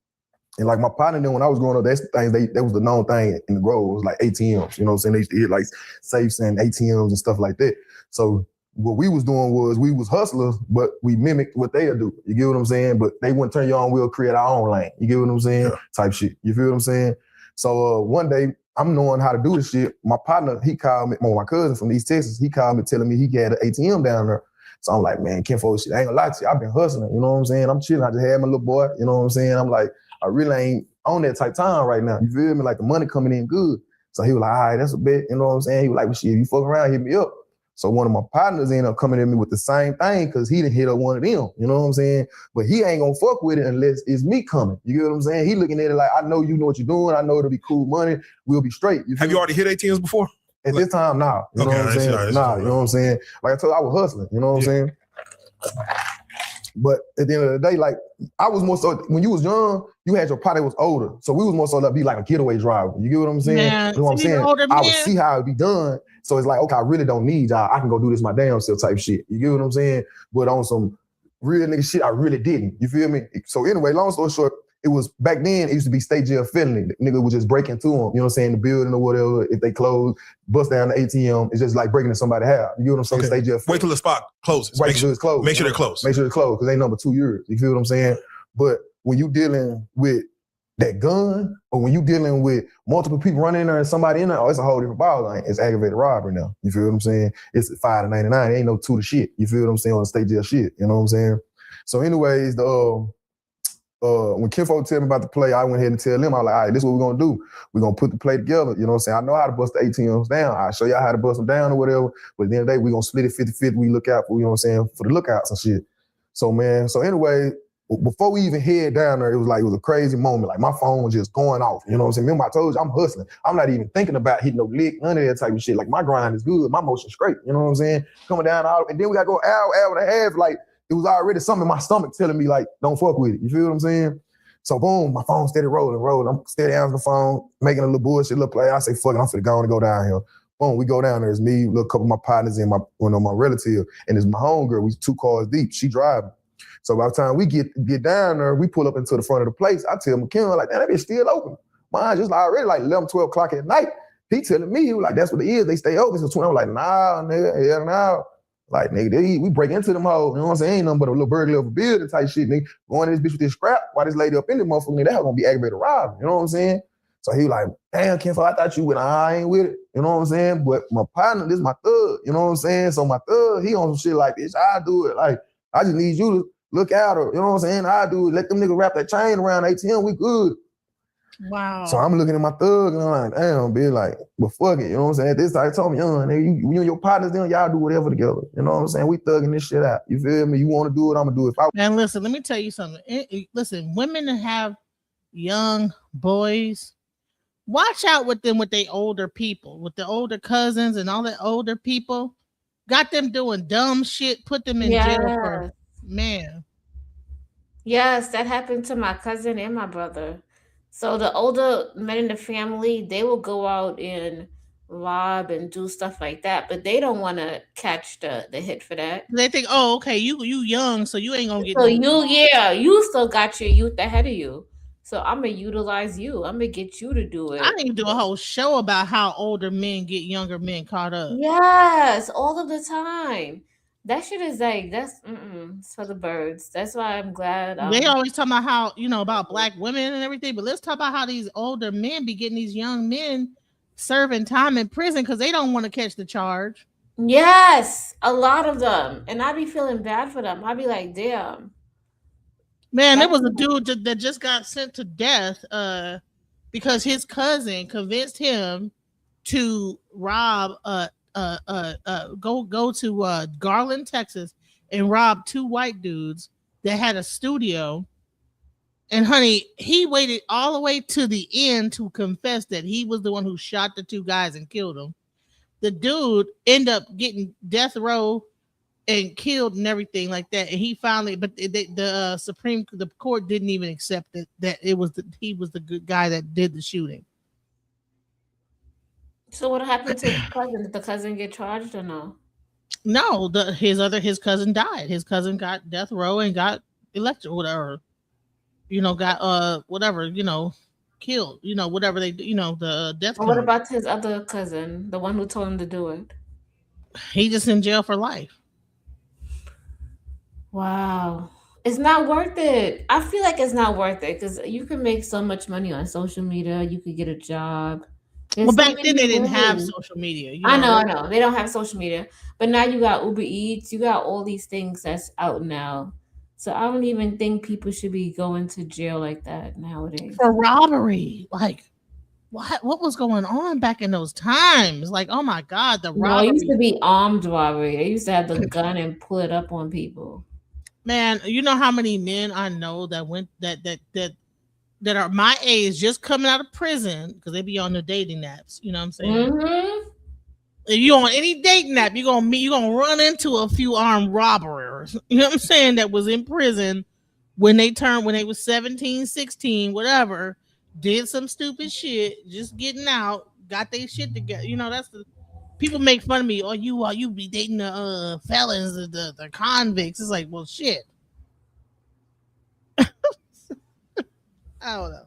and like my partner, then when I was growing up, that's the thing, that was the known thing in the Grove. It was like ATMs, you know what I'm saying? They used to hit like safes and ATMs and stuff like that. So what we was doing was we was hustlers, but we mimicked what they'll do. You get what I'm saying? But they wouldn't turn you on, we'll create our own lane. You get what I'm saying? Yeah. Type shit. You feel what I'm saying? So one day, I'm knowing how to do this shit. My partner, he called me, my cousin from East Texas, he called me telling me he had an ATM down there. So I'm like, man, kinfolk shit, I ain't gonna lie to you. I've been hustling, you know what I'm saying? I'm chilling. I just had my little boy, you know what I'm saying? I'm like, I really ain't on that type time right now. You feel me? Like the money coming in good. So he was like, all right, that's a bet. You know what I'm saying? He was like, well, shit, if you fuck around, hit me up. So one of my partners ended up coming at me with the same thing because he didn't hit up one of them. You know what I'm saying? But he ain't gonna fuck with it unless it's me coming. You get what I'm saying? He looking at it like, I know you know what you're doing. I know it'll be cool money. We'll be straight.
Have you already hit ATMs before?
At this time, nah. You know what I'm saying? Nah, you know what I'm saying? Like I told you, I was hustling. You know what I'm saying? But at the end of the day, like, I was more so, when you was young, you had your partner that was older. So we was more so to be like a getaway driver. You get what I'm saying?
Man,
you know what I'm saying? I would see how it be done. So it's like, okay, I really don't need y'all. I can go do this my damn self type shit. You get what I'm saying? But on some real nigga shit, I really didn't. You feel me? So anyway, long story short, it was back then, it used to be state jail felony. The nigga would just break into them, you know what I'm saying, the building or whatever. If they close, bust down the ATM, it's just like breaking into somebody's house. You know what I'm saying? Okay. State jail felony.
Wait till the spot closes.
Wait till it's closed.
Make sure they're closed.
Make sure they're closed, because they number 2 years. You feel what I'm saying? But when you dealing with that gun, or when you dealing with multiple people running in there and somebody in there, oh, it's a whole different ball line. It's aggravated robbery now. You feel what I'm saying? It's 5 to 99. It ain't no 2 to shit. You feel what I'm saying? On the state jail shit. You know what I'm saying? So anyways, when kinfolk tell me about the play, I went ahead and tell them, I was like, all right, this is what we're gonna do. We're gonna put the play together. You know what I'm saying? I know how to bust the ATMs down. I'll show y'all how to bust them down or whatever. But at the end of the day, we're gonna split it 50-50. We look out for, you know what I'm saying, for the lookouts and shit. So man, so anyway, before we even head down there, it was a crazy moment. Like my phone was just going off. You know what I'm saying? Remember I told you I'm hustling. I'm not even thinking about hitting no lick, none of that type of shit. Like my grind is good. My motion's great. You know what I'm saying? Coming down, and then we gotta go hour and a half, like
it was already something in my stomach telling me like, don't fuck with it. You feel what I'm saying? So boom, my phone steady rolling. I'm steady answering the phone, making a little bullshit, little play. I say, fuck it, I'm finna go down here. Boom, we go down there. It's me, a little couple of my partners and my relative, and it's my homegirl. We 2 cars deep. She driving. So by the time we get down there, we pull up into the front of the place. I tell McKenna, like, damn, that bitch still open. Mine just already like 11, 12 o'clock at night. He telling me, he was like, that's what it is. They stay open since 20. I'm like, nah, nigga, hell no. Like, nigga, we break into them hoes. You know what I'm saying? Ain't nothing but a little burglar of a building type shit, nigga. Going in this bitch with this scrap, while this lady up in the motherfucker, nigga, that hoe gonna be aggravated robbing. You know what I'm saying? So he was like, damn, Kenfo, I thought you went, I ain't with it. You know what I'm saying? But my partner, this is my thug. You know what I'm saying? So my thug, he on some shit like this. I do it. Like, I just need you to look out, or you know what I'm saying? I do it. Let them niggas wrap that chain around ATM. We good.
Wow.
So I'm looking at my thug and I'm like, damn, bitch, like, but fuck it. You know what I'm saying? At this time, I told me, nigga, you and your partners, then y'all do whatever together. You know what I'm saying? We thugging this shit out. You feel me? You want to do it, I'm gonna do it.
Man, listen, let me tell you something. Listen, women that have young boys, watch out with them with their older people, with the older cousins and all the older people. Got them doing dumb shit, put them in jail for, man.
Yes, that happened to my cousin and my brother. So the older men in the family, they will go out and rob and do stuff like that, but they don't want to catch the hit for that.
They think, oh, okay, you young, so you ain't gonna get.
So you still got your youth ahead of you. So I'm gonna utilize you. I'm gonna get you to do it.
I need to do a whole show about how older men get younger men caught up.
Yes, all of the time. That shit is like it's for the birds. That's why I'm glad.
They always talk about how about black women and everything, but let's talk about how these older men be getting these young men serving time in prison because they don't want to catch the charge.
Yes, a lot of them, and I be feeling bad for them. I be like, damn.
Man, there was a dude that just got sent to death because his cousin convinced him to rob go to Garland, Texas, and rob 2 white dudes that had a studio. And honey, he waited all the way to the end to confess that he was the one who shot the 2 guys and killed them. The dude ended up getting death row and killed and everything like that. And he finally, but the court didn't even accept that he was the good guy that did the shooting.
So what happened to the cousin? Did the cousin get charged or no?
No, his cousin died. His cousin got death row and got elected, whatever. Got whatever, killed. Whatever they the death.
What about his other cousin, the one who told him to do it?
He just in jail for life.
Wow. It's not worth it. I feel like it's not worth it because you can make so much money on social media. You could get a job.
Well, back then they didn't have social media.
I know. They don't have social media. But now you got Uber Eats. You got all these things that's out now. So I don't even think people should be going to jail like that nowadays.
For robbery. Like, what was going on back in those times? Like, oh my God, the robbery.
No, it used to be armed robbery. They used to have the gun and pull it up on people.
Man, you know how many men I know that went that are my age, just coming out of prison, because they be on the dating apps. You know what I'm saying?
Mm-hmm.
If you on any dating app, you're gonna run into a few armed robbers. You know what I'm saying? That was in prison when they was 17, 16, whatever, did some stupid shit, just getting out, got their shit together. That's the people make fun of me. Oh, you be dating the felons, the convicts. It's like, well, shit. I don't know.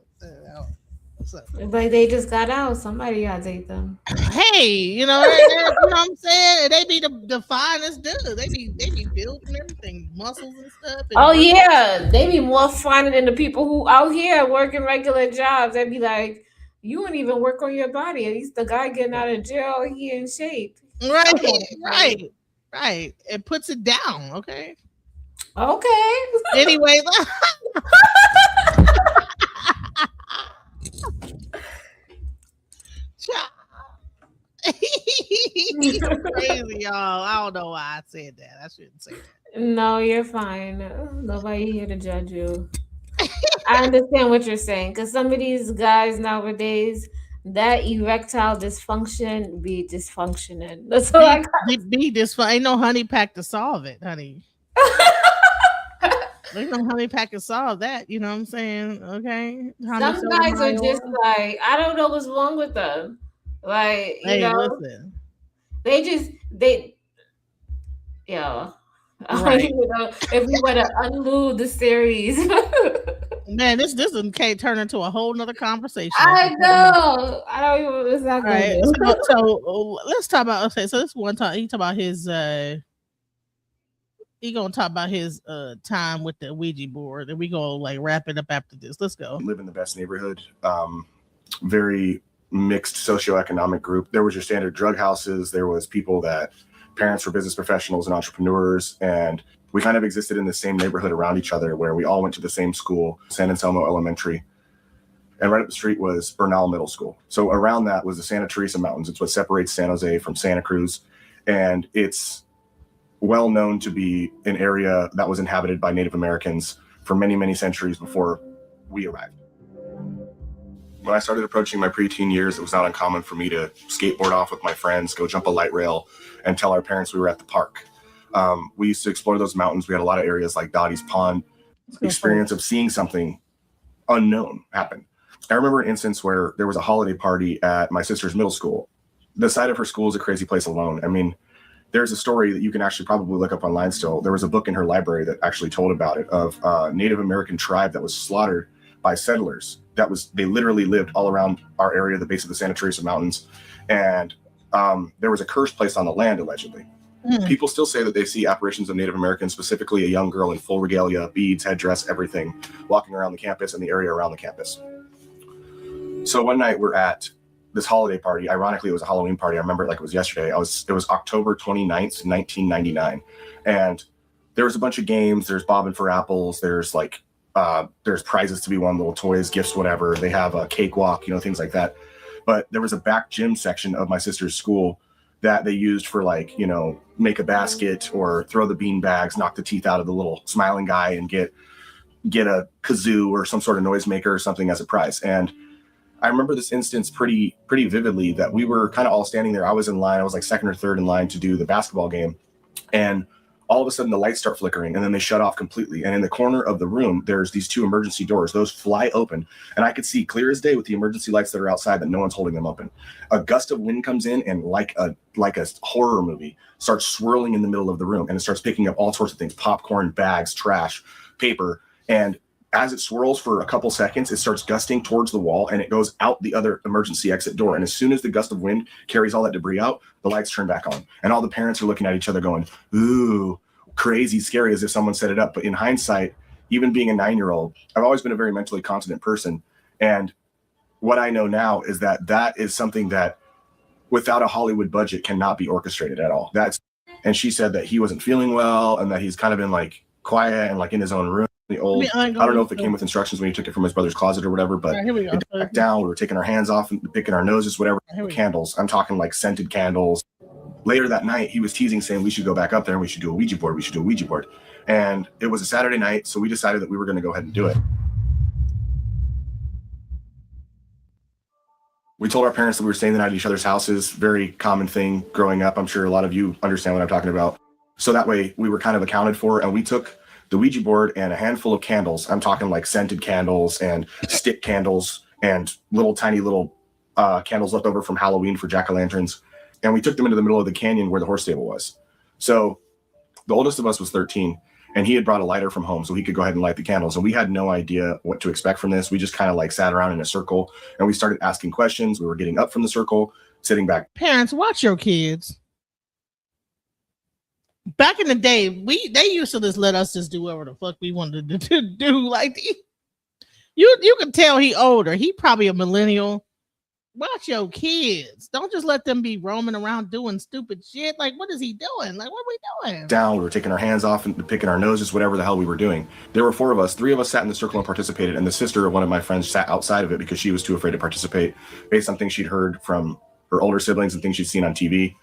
But they just got out. Somebody gotta date them.
Hey, you know what I'm saying? They be the finest dude. They be built and everything, muscles and stuff. And
they be more finer than the people who out here working regular jobs. They be like, you wouldn't even work on your body. At least the guy getting out of jail, he in shape.
Right. It puts it down. Okay.
Anyway.
Crazy, y'all. I don't know why I said that. I shouldn't say that.
No, you're fine. Nobody here to judge you. I understand what you're saying, because some of these guys nowadays, that erectile dysfunction be dysfunctioning. That's all I got.
Be dysfunction. Ain't no honey pack to solve it, honey. You know how many packets solve that? You know what I'm saying? Okay. How many
Some
soda
guys are just
Mayo?
like, I don't know what's wrong with them. Like, you
Hey,
know,
listen.
they yeah. I don't
Right.
even know if we want to unload the series.
Man, this can't turn into a whole nother conversation.
I know. I don't even know what it's not
All
going
right.
to do.
So let's talk about, okay, so this one time he talk about his he gonna talk about his time with the Ouija board, and we gonna like wrap it up after this. Let's go.
Live in the best neighborhood. Very mixed socioeconomic group. There was your standard drug houses. There was people that parents were business professionals and entrepreneurs, and we kind of existed in the same neighborhood around each other, where we all went to the same school, San Anselmo Elementary, and right up the street was Bernal Middle School. So around that was the Santa Teresa Mountains. It's what separates San Jose from Santa Cruz, and it's well known to be an area that was inhabited by Native Americans for many, many centuries before we arrived. When I started approaching my preteen years, it was not uncommon for me to skateboard off with my friends, go jump a light rail, and tell our parents we were at the park. We used to explore those mountains. We had a lot of areas like Dottie's Pond. Experience of seeing something unknown happen. I remember an instance where there was a holiday party at my sister's middle school. The site of her school is a crazy place alone. I mean, there's a story that you can actually probably look up online still. There was a book in her library that actually told about it, of a Native American tribe that was slaughtered by settlers. They literally lived all around our area, the base of the Santa Teresa Mountains. And there was a curse placed on the land, allegedly. People still say that they see apparitions of Native Americans, specifically a young girl in full regalia, beads, headdress, everything, walking around the campus and the area around the campus. So one night we're at this holiday party. Ironically, it was a Halloween party. I remember it like it was yesterday. It was October 29th, 1999. And there was a bunch of games. There's bobbing for apples. There's like, there's prizes to be won, little toys, gifts, whatever. They have a cakewalk, things like that. But there was a back gym section of my sister's school that they used for like, make a basket or throw the bean bags, knock the teeth out of the little smiling guy and get a kazoo or some sort of noisemaker or something as a prize. And I remember this instance pretty vividly, that we were kind of all standing there. I was in line. I was like second or third in line to do the basketball game. And all of a sudden the lights start flickering and then they shut off completely. And in the corner of the room, there's these two emergency doors. Those fly open. And I could see clear as day with the emergency lights that are outside that no one's holding them open. A gust of wind comes in and like a horror movie starts swirling in the middle of the room. And it starts picking up all sorts of things, popcorn, bags, trash, paper. And as it swirls for a couple seconds, it starts gusting towards the wall and it goes out the other emergency exit door. And as soon as the gust of wind carries all that debris out, the lights turn back on. And all the parents are looking at each other going, ooh, crazy, scary, as if someone set it up. But in hindsight, even being a 9-year-old, I've always been a very mentally confident person. And what I know now is that is something that without a Hollywood budget cannot be orchestrated at all. And she said that he wasn't feeling well and that he's kind of been like quiet and like in his own room. I don't know if it came with instructions when he took it from his brother's closet or whatever, but
here we go.
back down, we were taking our hands off and picking our noses, whatever. Candles. I'm talking like scented candles. Later that night, he was teasing, saying we should go back up there and we should do a Ouija board. We should do a Ouija board. And it was a Saturday night, so we decided that we were going to go ahead and do it. We told our parents that we were staying the night at each other's houses. Very common thing growing up. I'm sure a lot of you understand what I'm talking about. So that way we were kind of accounted for, and we took the Ouija board and a handful of candles. I'm talking like scented candles and stick candles and tiny little candles left over from Halloween for jack-o'-lanterns. And we took them into the middle of the canyon where the horse stable was. So the oldest of us was 13, and he had brought a lighter from home so he could go ahead and light the candles. And we had no idea what to expect from this. We just kind of like sat around in a circle and we started asking questions. We were getting up from the circle, sitting back.
Parents, watch your kids. Back in the day, they used to just let us just do whatever the fuck we wanted to do. Like, you can tell he older. He probably a millennial. Watch your kids. Don't just let them be roaming around doing stupid shit. Like, what is he doing? Like, what are we doing?
Down, we were taking our hands off and picking our noses, whatever the hell we were doing. There were 4 of us. 3 of us sat in the circle and participated, and the sister of one of my friends sat outside of it because she was too afraid to participate based on things she'd heard from her older siblings and things she'd seen on TV.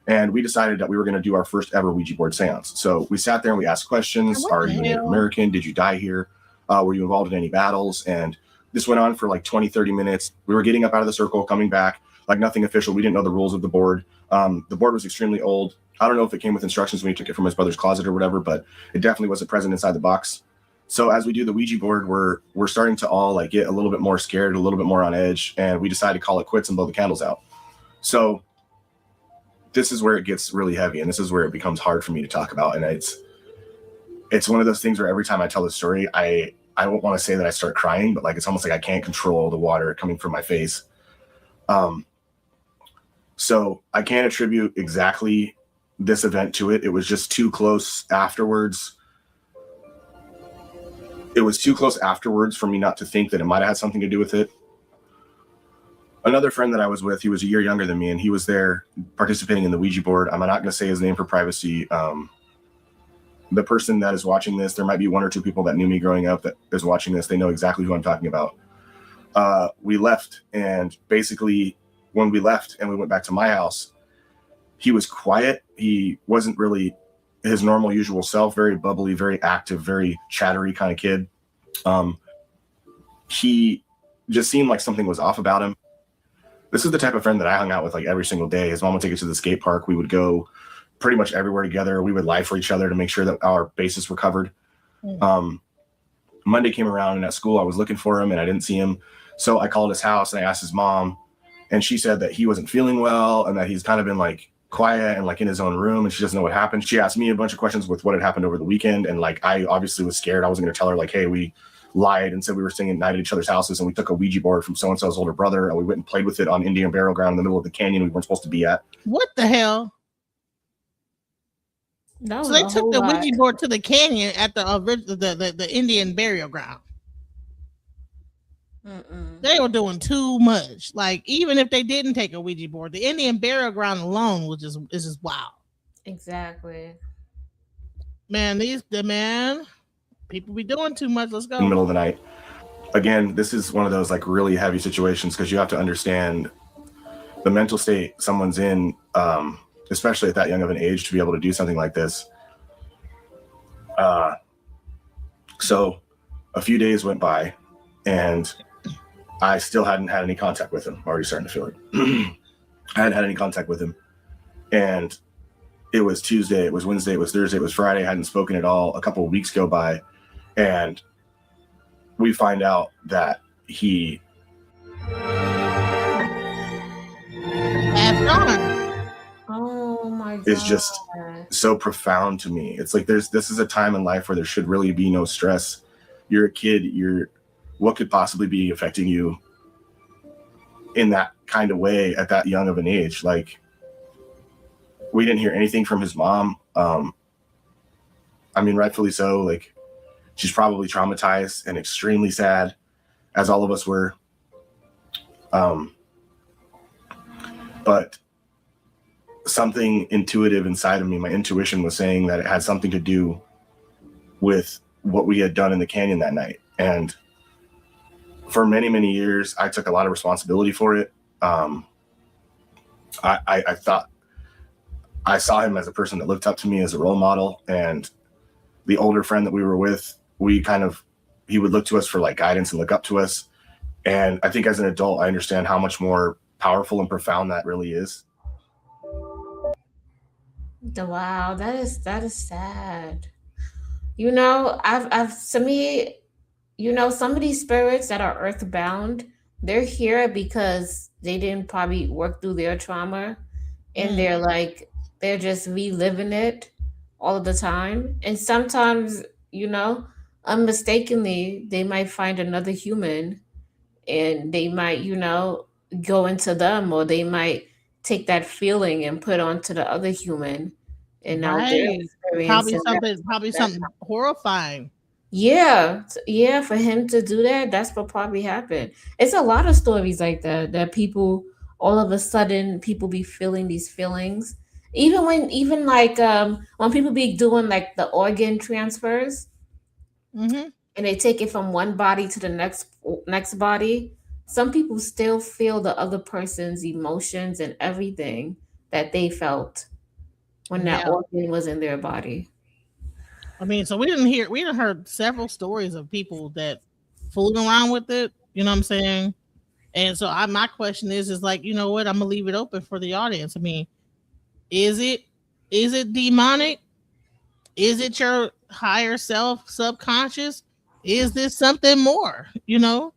And we decided that we were going to do our first ever Ouija board seance. So we sat there and we asked questions. Are you Native American? Did you die here? Were you involved in any battles? And this went on for like 20, 30 minutes. We were getting up out of the circle, coming back, like nothing official. We didn't know the rules of the board. The board was extremely old. I don't know if it came with instructions when he took it from his brother's closet or whatever, but it definitely wasn't present inside the box. So as we do the Ouija board, we're starting to all like get a little bit more scared, a little bit more on edge, and we decide to call it quits and blow the candles out. So this is where it gets really heavy, and this is where it becomes hard for me to talk about. And it's one of those things where every time I tell the story, I won't want to say that I start crying, but like it's almost like I can't control the water coming from my face. So I can't attribute exactly this event to it. It was just too close afterwards. It was too close afterwards for me not to think that it might have had something to do with it. Another friend that I was with, he was a year younger than me, and he was there participating in the Ouija board. I'm not going to say his name for privacy. The person that is watching this, there might be one or two people that knew me growing up that is watching this. They know exactly who I'm talking about. We left, and basically when we left and we went back to my house, he was quiet. He wasn't really his normal usual self, very bubbly, very active, very chattery kind of kid. He just seemed like something was off about him. This is the type of friend that I hung out with like every single day. His mom would take us to the skate park. We would go pretty much everywhere together. We would lie for each other to make sure that our bases were covered. Monday came around, and at school I was looking for him and I didn't see him. So I called his house and I asked his mom, and she said that he wasn't feeling well and that he's kind of been like quiet and like in his own room, and she doesn't know what happened. She asked me a bunch of questions with what had happened over the weekend, and like I obviously was scared. I wasn't going to tell her like, hey, we lied and said we were staying at night at each other's houses, and we took a Ouija board from so-and-so's older brother and we went and played with it on Indian burial ground in the middle of the canyon we weren't supposed to be at.
What the hell? So they took the Ouija board to the canyon at the Indian burial ground. They were doing too much. Like, even if they didn't take a Ouija board, the Indian burial ground alone is just wild.
Exactly.
Man, people be doing too much. Let's go.
In the middle of the night. Again, this is one of those like really heavy situations because you have to understand the mental state someone's in, especially at that young of an age, to be able to do something like this. So a few days went by and I still hadn't had any contact with him. I'm already starting to feel it. I hadn't had any contact with him. And it was Tuesday, it was Wednesday, it was Thursday, it was Friday. I hadn't spoken at all. A couple of weeks go by and we find out that he
Oh my God.
is just so profound to me. It's like this is a time in life where there should really be no stress. You're a kid, what could possibly be affecting you in that kind of way at that young of an age? Like, we didn't hear anything from his mom. I mean, rightfully so. Like, she's probably traumatized and extremely sad, as all of us were. But something intuitive inside of me, my intuition was saying that it had something to do with what we had done in the canyon that night. And for many, many years, I took a lot of responsibility for it. I thought I saw him as a person that looked up to me as a role model, and the older friend that we were with, he would look to us for like guidance and look up to us. And I think as an adult, I understand how much more powerful and profound that really is.
Wow, that is sad. You know, to me, you know, some of these spirits that are earthbound, they're here because they didn't probably work through their trauma, and they're just reliving it all of the time. And sometimes, you know, unmistakably, they might find another human and they might, you know, go into them, or they might take that feeling and put onto the other human. And now they're experiencing
probably something horrifying.
Yeah, for him to do that, that's what probably happened. It's a lot of stories like that people all of a sudden people be feeling these feelings. Even when people be doing like the organ transfers, and they take it from one body to the next body, some people still feel the other person's emotions and everything that they felt when that organ was in their body.
I mean, so we didn't heard several stories of people that fooling around with it. You know what I'm saying? And so my question is like, you know what? I'm gonna leave it open for the audience. I mean, is it demonic? Is it your higher self, subconscious, Is this something more? You know,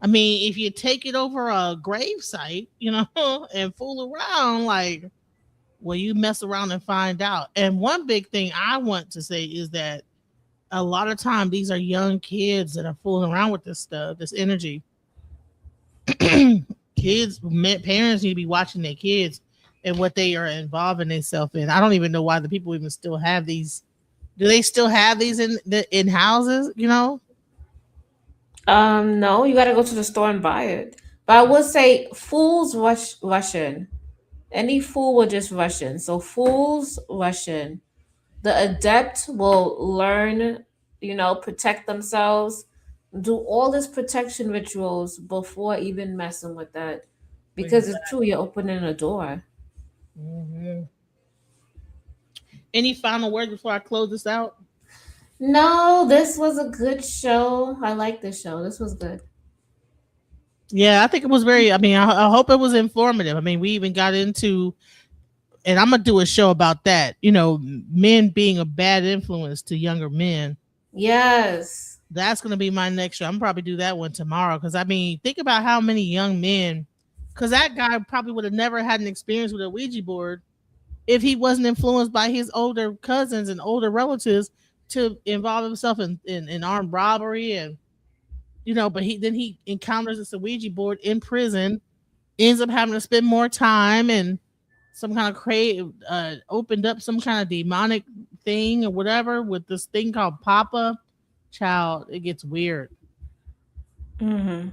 I mean, if you take it over a grave site, you know, and fool around, like, well, you mess around and find out. And one big thing I want to say is that a lot of time these are young kids that are fooling around with this stuff, this energy. Kids, parents need to be watching their kids and what they are involving themselves in. I don't even know why the people even still have these. Do they still have these in houses? You know,
No, you gotta go to the store and buy it. But I would say fools rush in. Any fool will just rush in. So fools rush in. The adept will learn, protect themselves, do all this protection rituals before even messing with that. Because it's true, you're opening a door.
mm-hmm. Any final words before I close this out?
No, this was a good show. I like this show. This was good.
Yeah, I think it was very. I mean, I hope it was informative. I mean, we even got into, and I'm gonna do a show about that. You know, men being a bad influence to younger men.
Yes.
That's gonna be my next show. I'm probably do that one tomorrow because I mean, think about how many young men. Because that guy probably would have never had an experience with a Ouija board if he wasn't influenced by his older cousins and older relatives to involve himself in armed robbery and but he encounters this Ouija board in prison, ends up having to spend more time and some kind of opened up some kind of demonic thing or whatever with this thing called Papa. Child, it gets weird.
Mm-hmm.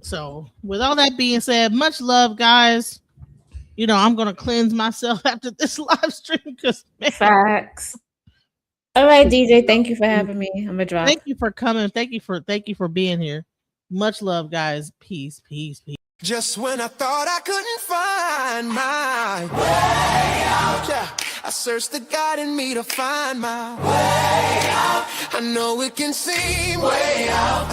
So with all that being said, much love, guys. I'm gonna cleanse myself after this live stream because
facts. All right, DJ, thank you for having me. I'm gonna drop.
Thank you for coming. Thank you for being here. Much love, guys. Peace, peace, peace.
Just when I thought I couldn't find my way out, yeah, I searched the God in me to find my way out. I know it can seem way out,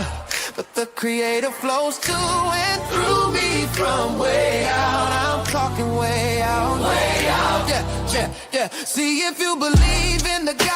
but the Creator flows to and through me from way out. I'm talking way out, yeah, yeah, yeah. See if you believe in the God.